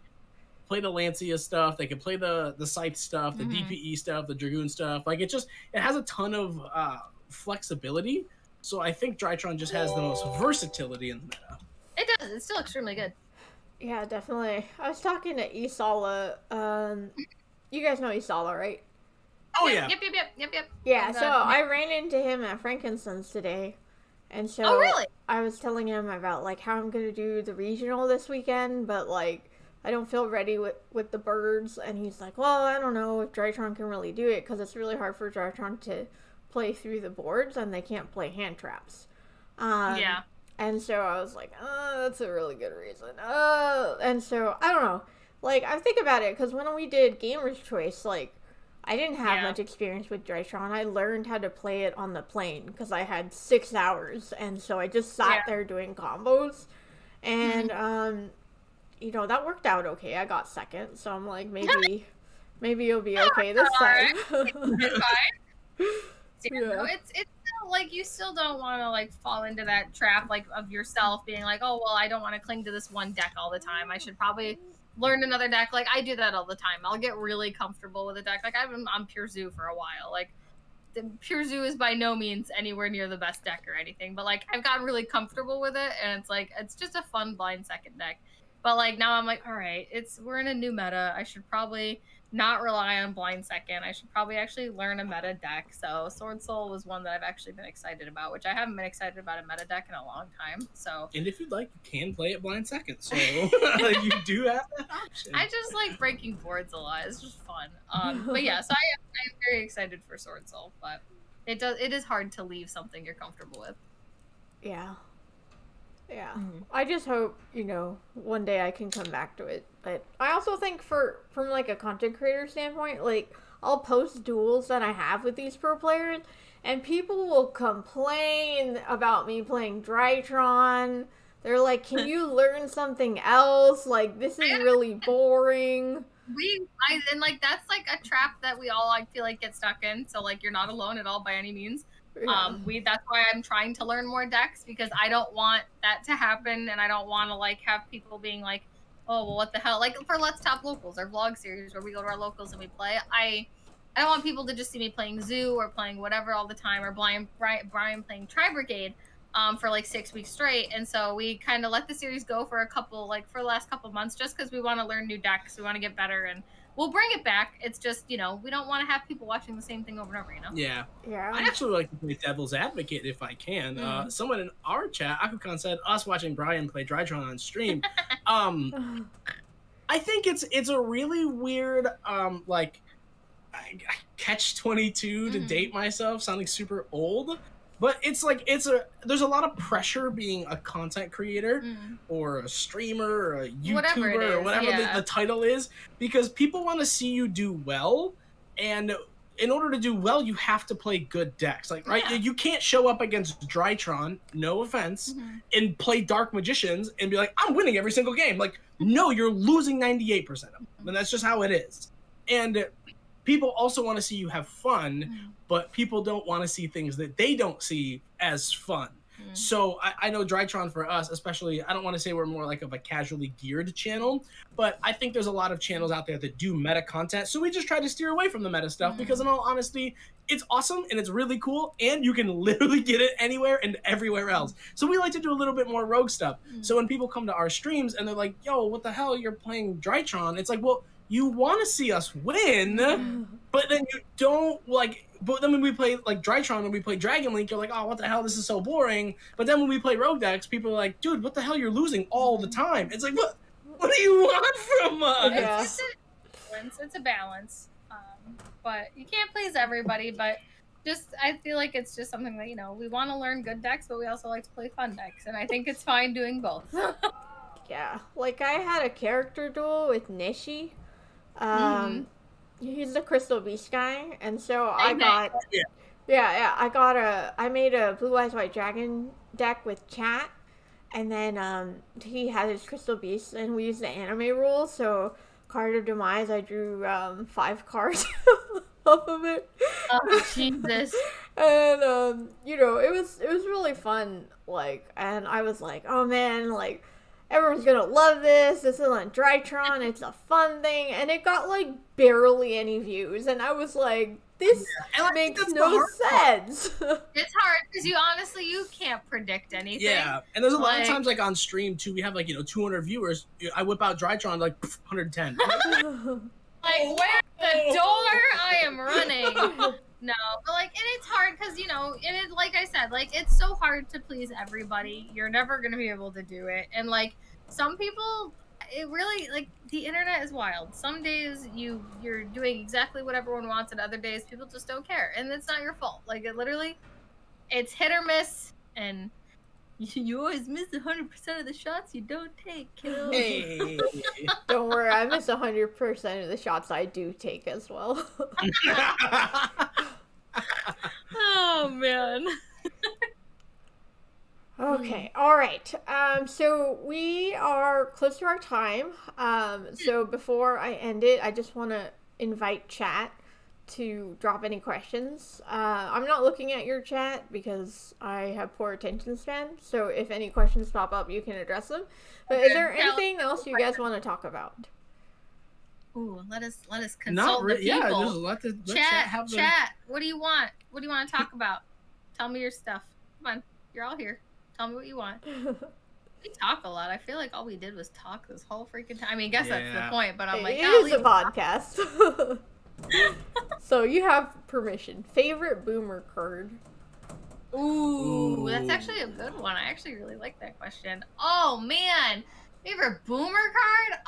play the Lancia stuff. They can play the Scythe stuff, the DPE stuff, the Dragoon stuff. Like it has a ton of flexibility. So I think Drytron just has the most versatility in the meta. It does. It's still extremely good. Yeah, definitely. I was talking to Isala. You guys know Isala, right? Oh yeah. Yep. Yeah, so I ran into him at Frankincense today. And so oh, really? I was telling him about like how I'm gonna do the regional this weekend, but like I don't feel ready with the birds. And he's like, well, I don't know if Drytron can really do it because it's really hard for Drytron to play through the boards and they can't play hand traps. Yeah. And so I was like, oh, that's a really good reason. And so I don't know. Like I think about it because when we did Gamer's Choice, like I didn't have much experience with Drytron. I learned how to play it on the plane because I had 6 hours, and so I just sat there doing combos, and you know that worked out okay. I got second, so I'm like maybe it'll be okay this time. It's fine. No, it's still, like you still don't want to like fall into that trap like of yourself being like, oh well, I don't want to cling to this one deck all the time. I should probably learn another deck. Like I do that all the time. I'll get really comfortable with a deck. Like I've been on Pure Zoo for a while. Like the Pure Zoo is by no means anywhere near the best deck or anything, but like I've gotten really comfortable with it, and it's like it's just a fun blind second deck. But like now I'm like, all right, we're in a new meta. I should probably not rely on blind second. I should probably actually learn a meta deck. So Sword Soul was one that I've actually been excited about, which I haven't been excited about a meta deck in a long time. So and if you'd like, you can play it blind second. So you do have that option. I just like breaking boards a lot. It's just fun. But yeah, so I am very excited for Sword Soul, but it is hard to leave something you're comfortable with. Yeah. I just hope, you know, one day I can come back to it. But I also think from like a content creator standpoint, like I'll post duels that I have with these pro players and people will complain about me playing Drytron. They're like, can you learn something else? Like this is really boring. And like that's like a trap that we all I feel like get stuck in. So like you're not alone at all by any means. Yeah. That's why I'm trying to learn more decks because I don't want that to happen, and I don't want to like have people being like, oh well, what the hell? Like for Let's Top Locals, our vlog series where we go to our locals and we play. I don't want people to just see me playing Zoo or playing whatever all the time, or Brian playing Tri Brigade for like 6 weeks straight. And so we kind of let the series go for the last couple months just because we want to learn new decks, we want to get better, and we'll bring it back. It's just, you know, we don't want to have people watching the same thing over and over, you know? Yeah. I actually like to play devil's advocate if I can. Someone in our chat, Akukan, said us watching Brian play Drytron on stream. I think it's a really weird, like, catch-22 to date myself, sounding super old. But it's like there's a lot of pressure being a content creator or a streamer or a YouTuber or whatever the title is, because people want to see you do well, and in order to do well, you have to play good decks. Like you can't show up against Drytron, no offense, and play Dark Magicians and be like, I'm winning every single game. Like, no, you're losing 98% of them, and that's just how it is. And people also want to see you have fun, but people don't want to see things that they don't see as fun. So I know Drytron for us, especially, I don't want to say we're more like of a casually geared channel, but I think there's a lot of channels out there that do meta content. So we just try to steer away from the meta stuff because in all honesty, it's awesome and it's really cool and you can literally get it anywhere and everywhere else. So we like to do a little bit more rogue stuff. So when people come to our streams and they're like, yo, what the hell, you're playing Drytron? It's like, well, you want to see us win, but then you don't like. But then when we play like Drytron, when we play Dragon Link, you're like, oh, what the hell? This is so boring. But then when we play Rogue decks, people are like, dude, what the hell? You're losing all the time. It's like, what do you want from us? It's a balance. But you can't please everybody. But I feel like it's just something that, you know, we want to learn good decks, but we also like to play fun decks, and I think it's fine doing both. Yeah, like I had a character duel with Nishi. He's the Crystal Beast guy, and so I made a Blue Eyes White Dragon deck with chat, and then he had his Crystal Beast, and we used the anime rule, so Card of Demise, I drew 5 cards off of it. Oh, Jesus. And you know, it was really fun, like, and I was like, oh man, like, everyone's gonna love this. This is on Drytron. It's a fun thing, and it got like barely any views. And I was like, this makes no sense. It's hard because you can't predict anything. Yeah, and there's a lot of times like on stream too. We have like 200 viewers. I whip out Drytron like 110. Like, where the door? I am running. No, but like, and it's hard because like I said, like it's so hard to please everybody. You're never gonna be able to do it, and like some people, it really like the internet is wild. Some days you're doing exactly what everyone wants, and other days people just don't care, and it's not your fault. Like it's hit or miss, and you always miss 100% of the shots you don't take, kiddo. Hey. Don't worry, I miss 100% of the shots I do take as well. Oh man. Okay, all right. So we are close to our time. So before I end it, I just want to invite chat to drop any questions. I'm not looking at your chat because I have poor attention span. So if any questions pop up, you can address them. But is there anything else you guys want to talk about? Ooh, let us consult the people. Yeah, just let chat have the... Chat. What do you want? What do you want to talk about? Tell me your stuff. Come on, you're all here. Tell me what you want. We talk a lot. I feel like all we did was talk this whole freaking time. I mean, I guess that's the point. But I'm like, it is a podcast. So you have permission. Favorite boomer card? Ooh, that's actually a good one. I actually really like that question. Oh man. Favorite boomer card?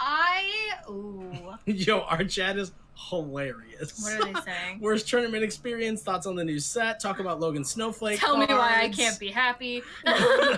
Yo, our chat is hilarious. What are they saying? Worst tournament experience, thoughts on the new set, talk about Logan Snowflake. Tell me why I can't be happy. Favorite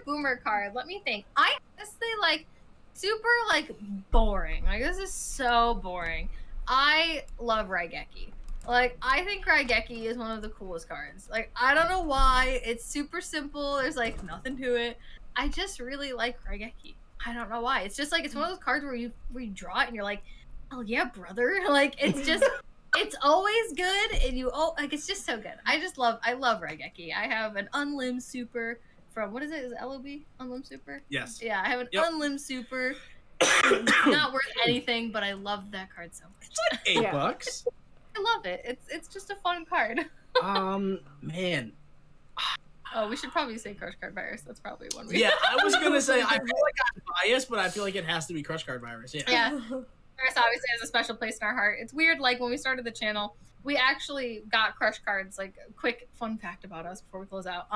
boomer card? Let me think. I honestly like super like boring. Like this is so boring. I love Raigeki. Like, I think Raigeki is one of the coolest cards. Like, I don't know why. It's super simple. There's like nothing to it. I just really like Raigeki. I don't know why. It's just like it's one of those cards where you draw it and you're like, oh yeah, brother. Like it's just it's always good and like it's just so good. I love Raigeki. I have an Unlim Super from what is it? Is it LOB? Unlim Super? Yes. Yeah, I have an Unlim Super. Not worth anything, but I love that card so much. It's like $8. I love it. It's just a fun card. Man. Oh, we should probably say Crush Card Virus. That's probably one we... Yeah, I was going to say, I feel like I'm biased, but I feel like it has to be Crush Card Virus. Yeah. Virus obviously has a special place in our heart. It's weird, like, when we started the channel, we actually got Crush Cards, like, a quick fun fact about us before we close out.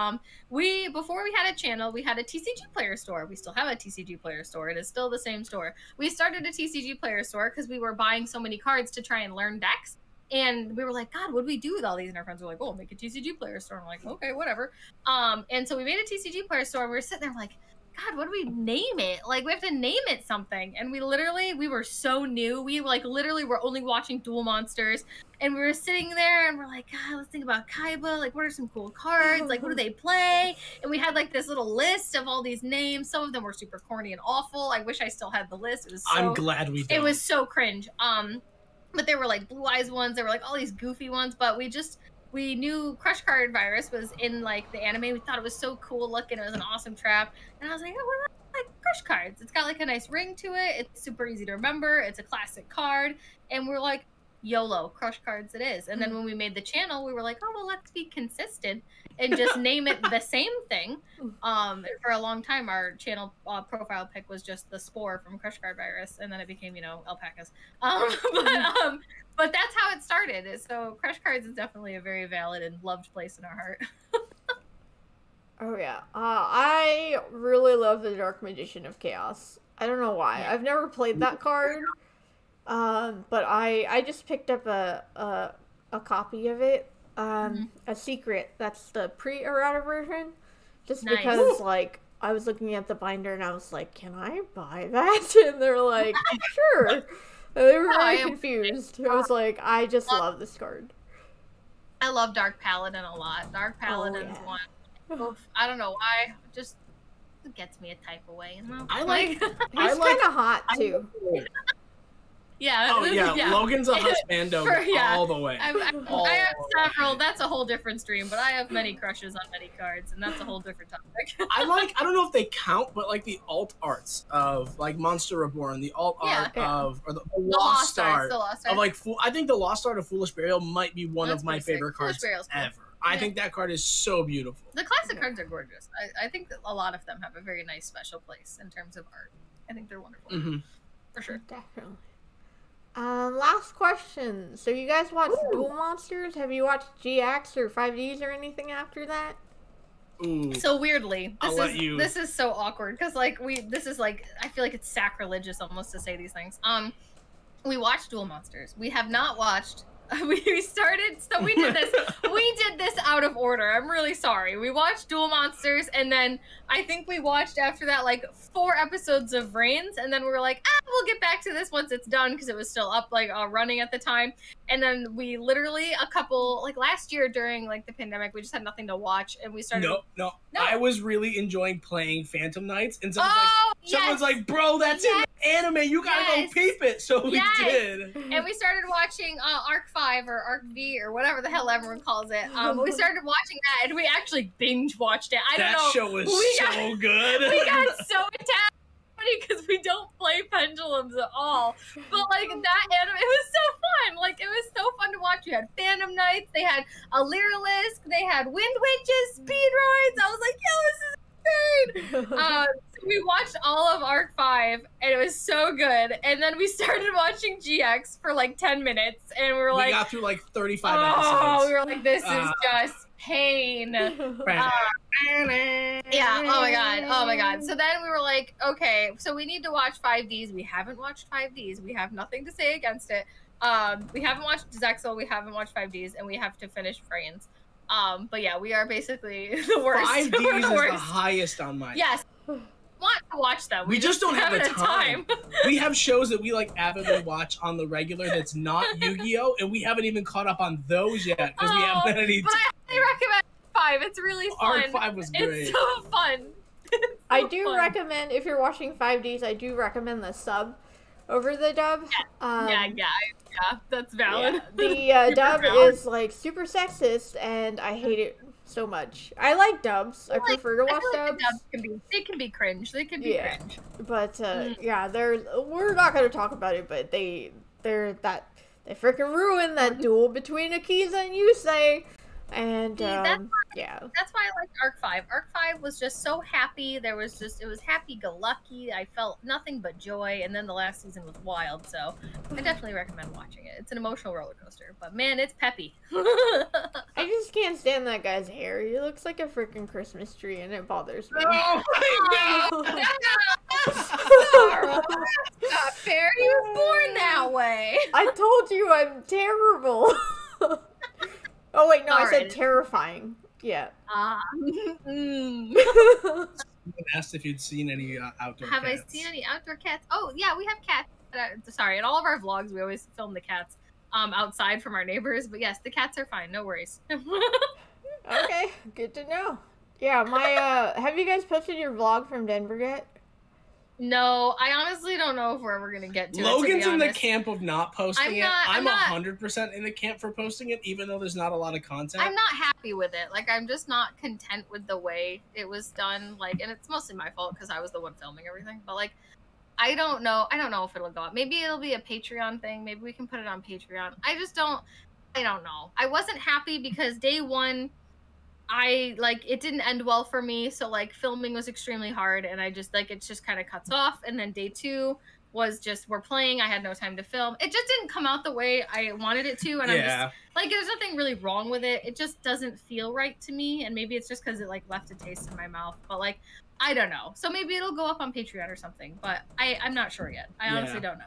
Before we had a channel, we had a TCG player store. We still have a TCG player store. It is still the same store. We started a TCG player store because we were buying so many cards to try and learn decks. And we were like, God, what do we do with all these? And our friends were like, oh, make a TCG player store. And I'm like, okay, whatever. And so we made a TCG player store. And we were sitting there like, God, what do we name it? Like, we have to name it something. And we were so new. We literally were only watching Duel Monsters. And we were sitting there and we're like, God, let's think about Kaiba. Like, what are some cool cards? Like, what do they play? And we had like this little list of all these names. Some of them were super corny and awful. I wish I still had the list. I'm glad we did. It was so cringe. But there were like Blue Eyes ones. There were like all these goofy ones. But we knew Crush Card Virus was in like the anime. We thought it was so cool looking. It was an awesome trap. And I was like, oh, what about like Crush Cards? It's got like a nice ring to it. It's super easy to remember. It's a classic card. And we're like, YOLO, Crush Cards it is. And then when we made the channel, we were like, oh, well, let's be consistent and just name it the same thing. For a long time, our channel profile pic was just the Spore from Crush Card Virus, and then it became, alpacas. But that's how it started. So Crush Cards is definitely a very valid and loved place in our heart. Oh yeah, I really love the Dark Magician of Chaos. I don't know why. I've never played that card. But I just picked up a a copy of it. A secret. That's the pre-errata version. Just Nice. because, like, I was looking at the binder and I was like, can I buy that? And they're like, sure. And they were very confused. I was like, I just love this card. I love Dark Paladin a lot. Dark Paladin's one. Oof, I don't know why. Just it gets me a type away, you know? I like. He's kind of hot, too. Yeah. Oh yeah, Logan's a husbando all the way. I have several. That's a whole different stream, but I have many crushes on many cards, and that's a whole different topic. I don't know if they count, but like the alt arts of like Monster Reborn, the alt art of or the lost art of like I think the lost art of Foolish Burial might be one of my favorite cards ever. I think that card is so beautiful. The classic cards are gorgeous. I think that a lot of them have a very nice special place in terms of art. I think they're wonderful. For sure. Definitely. Last question. So you guys watched Duel Monsters? Have you watched GX or 5Ds or anything after that? Ooh. So weirdly, this is so awkward because like this is like I feel like it's sacrilegious almost to say these things. We watched Duel Monsters. We have not watched. We started. So we did this. We did this out of order. I'm really sorry. We watched Duel Monsters, and then I think we watched after that like 4 episodes of Reigns, and then we were like, we'll get back to this once it's done because it was still up like running at the time. And then we literally last year during like the pandemic, we just had nothing to watch, and we started. No. I was really enjoying playing Phantom Knights, and someone's like, bro, that's in the anime. You gotta go peep it. So we did. And we started watching Arc 5 or Arc V or whatever the hell everyone calls it. We started watching that, and we actually binge watched it. I don't know. That show was so good. We got so attached because we don't play pendulums at all. But like that anime, it was so fun. Like it was so fun to watch. You had Phantom Knights, they had a Lyrilisc, they had Wind Witches, Speedroids. I was like, yo, this is insane. So we watched all of Arc 5 and it was so good. And then we started watching GX for like 10 minutes and we got through like 35 episodes. We were like, this is just pain. Yeah, oh my god. So then we were like, okay, so we need to watch 5Ds. We haven't watched 5Ds. We have nothing to say against it. We haven't watched Zexel, we haven't watched 5Ds, and we have to finish Frains. But yeah, we are basically the worst. 5Ds is the highest on my Yes. Want to watch them. We just don't have the time. We have shows that we like avidly watch on the regular that's not Yu-Gi-Oh! And we haven't even caught up on those yet because we haven't had any time. But I highly recommend 5. It's really fun. Arc 5 was great. It's so fun. I do recommend, if you're watching 5Ds, I do recommend the sub over the dub. Yeah, that's valid. Yeah. The dub is like super sexist, and I hate it so much. I like dubs. I prefer to watch dubs. The dubs they can be cringe. They can be cringe. But we're not going to talk about it. But they freaking ruined that duel between Akiza and Yusei. And that's why I liked Arc 5. Arc 5 was just so happy. It was happy-go-lucky. I felt nothing but joy, and then the last season was wild, so I definitely recommend watching it. It's an emotional roller coaster, but man, it's peppy. I just can't stand that guy's hair. He looks like a freaking Christmas tree, and it bothers me. Oh my god! That's not fair. He was born that way. I told you I'm terrible. Oh wait, no, I said terrifying. Yeah. Someone asked if you'd seen any outdoor cats. Have I cats. seen any outdoor cats? Oh yeah, we have cats. Sorry, in all of our vlogs, we always film the cats outside from our neighbors. But yes, the cats are fine. No worries. Okay, good to know. Yeah, my have you guys posted your vlog from Denver yet? No, I honestly don't know if we're ever gonna get to Logan's it, in the camp of not posting it. I'm not 100% in the camp for posting it, even though there's not a lot of content. I'm not happy with it. Like, I'm just not content with the way it was done. Like, and it's mostly my fault because I was the one filming everything. But like, I don't know if it'll go up. Maybe it'll be a Patreon thing. Maybe we can put it on Patreon. I don't know. I wasn't happy because day one, it didn't end well for me, so like filming was extremely hard, and I just it just kind of cuts off. And then day 2 was just, we're playing, I had no time to film. It just didn't come out the way I wanted it to, and I'm just like, there's nothing really wrong with it. It just doesn't feel right to me, and maybe it's just because it like left a taste in my mouth. But like, I don't know. So maybe it'll go up on Patreon or something, but I'm not sure yet. I honestly don't know.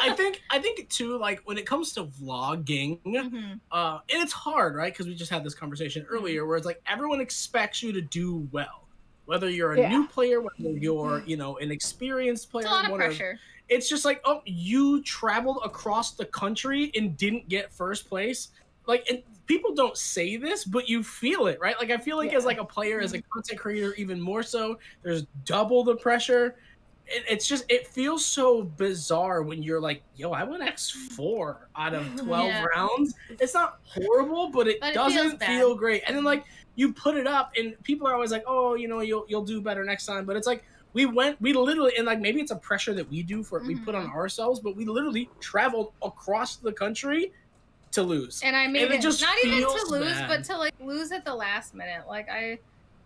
I think too, like when it comes to vlogging, and it's hard, right? Because we just had this conversation earlier where it's like everyone expects you to do well, whether you're a new player, whether you're an experienced player. It's a lot of pressure. It's just like, oh, you traveled across the country and didn't get first place. Like, and people don't say this, but you feel it, right? Like, I feel like as like a player, as a content creator, even more so, there's double the pressure. It's just, it feels so bizarre when you're like, yo, I went X4 out of 12 rounds. It's not horrible, but it doesn't feel great. And then like, you put it up and people are always like, oh, you'll do better next time. But it's like, we literally, and like maybe it's a pressure that we do for we put on ourselves, but we literally traveled across the country to lose. And I made it just not even to lose, but to like lose at the last minute. Like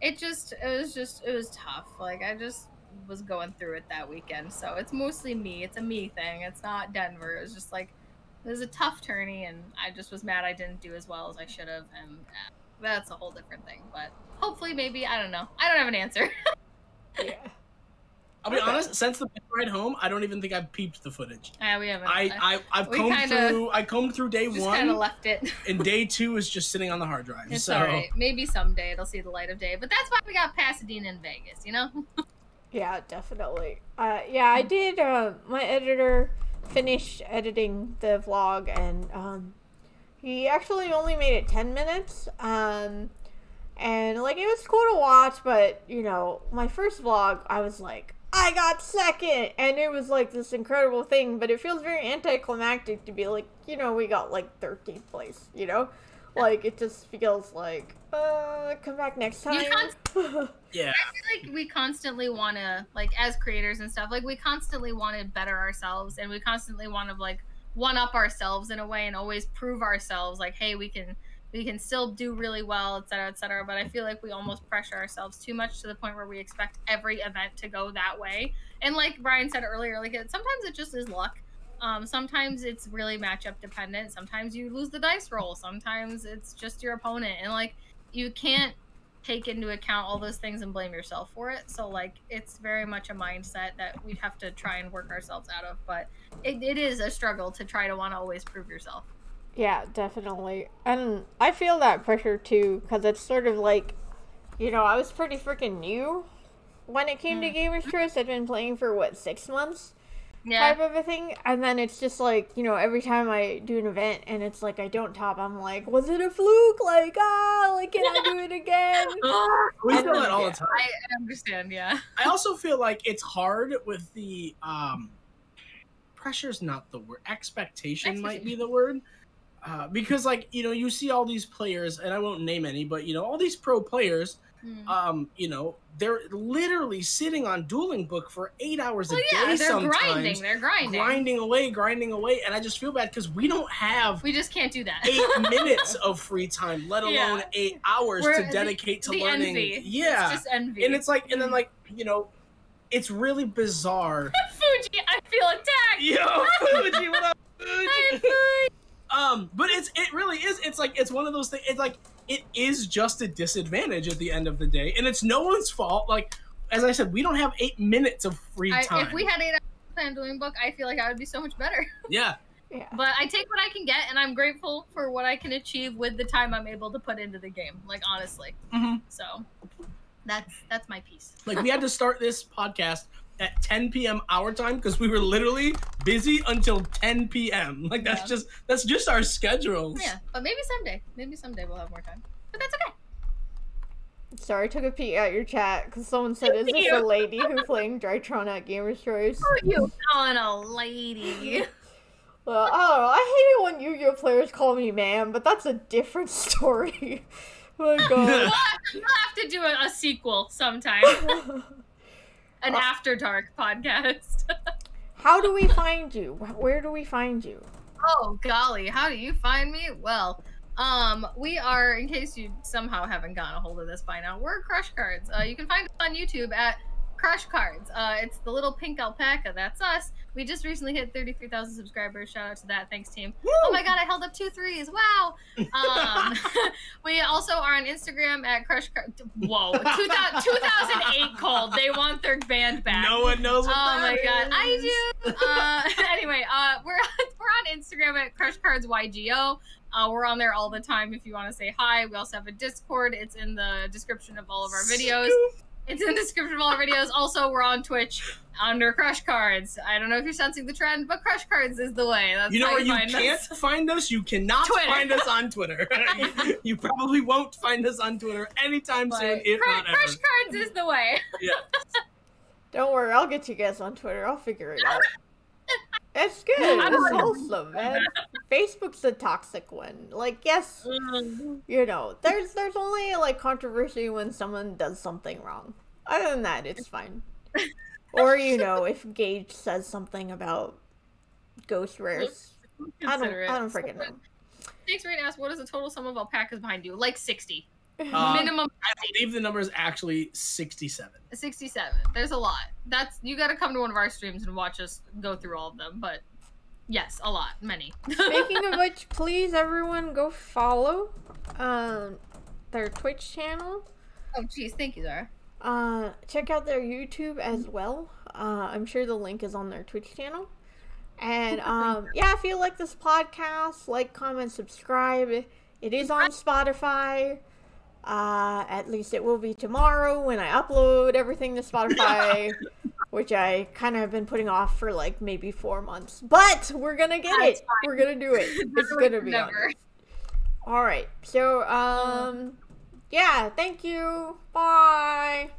it was tough. Like I just was going through it that weekend. So it's mostly me. It's a me thing. It's not Denver. It was just like, it was a tough tourney, and I just was mad I didn't do as well as I should have, and that's a whole different thing. But hopefully, maybe, I don't know. I don't have an answer. I'll be honest, since the ride home, I don't even think I've peeped the footage. We haven't. I combed through day just one. Kind of left it. And day two is just sitting on the hard drive. It's all right. Maybe someday it'll see the light of day. But that's why we got Pasadena and Vegas, Yeah, definitely. I did, my editor finished editing the vlog, and he actually only made it 10 minutes. And like, it was cool to watch, but my first vlog, I was like, I got second, and it was like this incredible thing, but it feels very anticlimactic to be like, we got like 13th place, like it just feels like, come back next time. Yeah. I feel like we constantly want to, like, as creators and stuff, like we constantly want to better ourselves, and we constantly want to like one up ourselves in a way and always prove ourselves like, hey, we can still do really well, etc., etc. But I feel like we almost pressure ourselves too much to the point where we expect every event to go that way. And like Brian said earlier, like sometimes it just is luck. Sometimes it's really matchup dependent. Sometimes you lose the dice roll. Sometimes it's just your opponent. And like, you can't take into account all those things and blame yourself for it. So like, it's very much a mindset that we have to try and work ourselves out of. But it is a struggle to try to want to always prove yourself. Yeah, definitely. And I feel that pressure too, because it's sort of like, I was pretty freaking new when it came to Gamers Choice. I'd been playing for 6 months type of a thing. And then it's just like, every time I do an event and it's like I don't top, I'm like, was it a fluke? Like, can I do it again? We feel that all the time. I understand, I also feel like it's hard with the pressure's not the word. Expectation might be the word. Because like, you see all these players, and I won't name any, but all these pro players, they're literally sitting on Dueling Book for 8 hours a day sometimes. They're grinding away, and I just feel bad because we just can't do that. 8 minutes of free time, let alone 8 hours to dedicate to learning. Envy. Yeah. It's just envy. And it's like, and then like, it's really bizarre. Fuji, I feel attacked. Yo, Fuji, what up, Fuji? But it really is. It's like, it's one of those things. It's like, it is just a disadvantage at the end of the day, and it's no one's fault. Like, as I said, we don't have 8 minutes of free time. If we had 8 hours on Dueling Book, I feel like I would be so much better. Yeah. But I take what I can get, and I'm grateful for what I can achieve with the time I'm able to put into the game. Like, honestly. So that's my piece. Like, we had to start this podcast at 10 p.m. our time because we were literally busy until 10 p.m. Like, that's just our schedules. Yeah, but maybe someday we'll have more time. But that's okay. Sorry, I took a peek at your chat because someone said, is this a lady who's playing Drytron at Gamers Choice? Oh, you calling a lady? Well, I don't know. I hate it when Yu-Gi-Oh players call me ma'am, but that's a different story. Oh my god. We'll have to do a sequel sometime. An After Dark podcast. How do we find you? Where do we find you? Oh, golly. How do you find me? Well, we are, in case you somehow haven't gotten a hold of this by now, we're Crush Cards. You can find us on YouTube at Crush Cards. It's the little pink alpaca. That's us. We just recently hit 33,000 subscribers. Shout out to that. Thanks, team. Woo! Oh my god, I held up 2 threes. Wow. We also are on Instagram at Crush Cards. Whoa. 2008 called. They want their band back. No one knows what Oh that my god, is. I do. Anyway, we're on Instagram at Crush Cards YGO. We're on there all the time if you want to say hi. We also have a Discord. It's in the description of all of our videos. It's in the description of all our videos. Also, we're on Twitch under Crush Cards. I don't know if you're sensing the trend, but Crush Cards is the way. That's You know how where you find can't us. find us? You cannot Twitter. find us on Twitter. You probably won't find us on Twitter anytime But soon, if not ever. Crush Cards is the way. Yeah. Don't worry, I'll get you guys on Twitter. I'll figure it out. It's good. I'm It's like- wholesome, man. Facebook's a toxic one. Like, yes, you know, there's only like controversy when someone does something wrong. Other than that, it's fine. Or, you know, if Gage says something about ghost rares. I don't freaking know. Thanks for asking. What is the total sum of alpacas behind you? Like 60. Uh, Minimum I believe the number is actually 67. 67. There's a lot. That's you got to come to one of our streams and watch us go through all of them. But yes, a lot, many. Speaking of which, please everyone go follow their Twitch channel. Oh, jeez, thank you, Zara. Check out their YouTube as well. I'm sure the link is on their Twitch channel. And yeah, if you like this podcast, like, comment, subscribe. It is on Spotify. At least it will be tomorrow when I upload everything to Spotify, which I kind of have been putting off for like maybe 4 months. But we're gonna get it. We're gonna do it. It's gonna be on. All right. So yeah, thank you. Bye.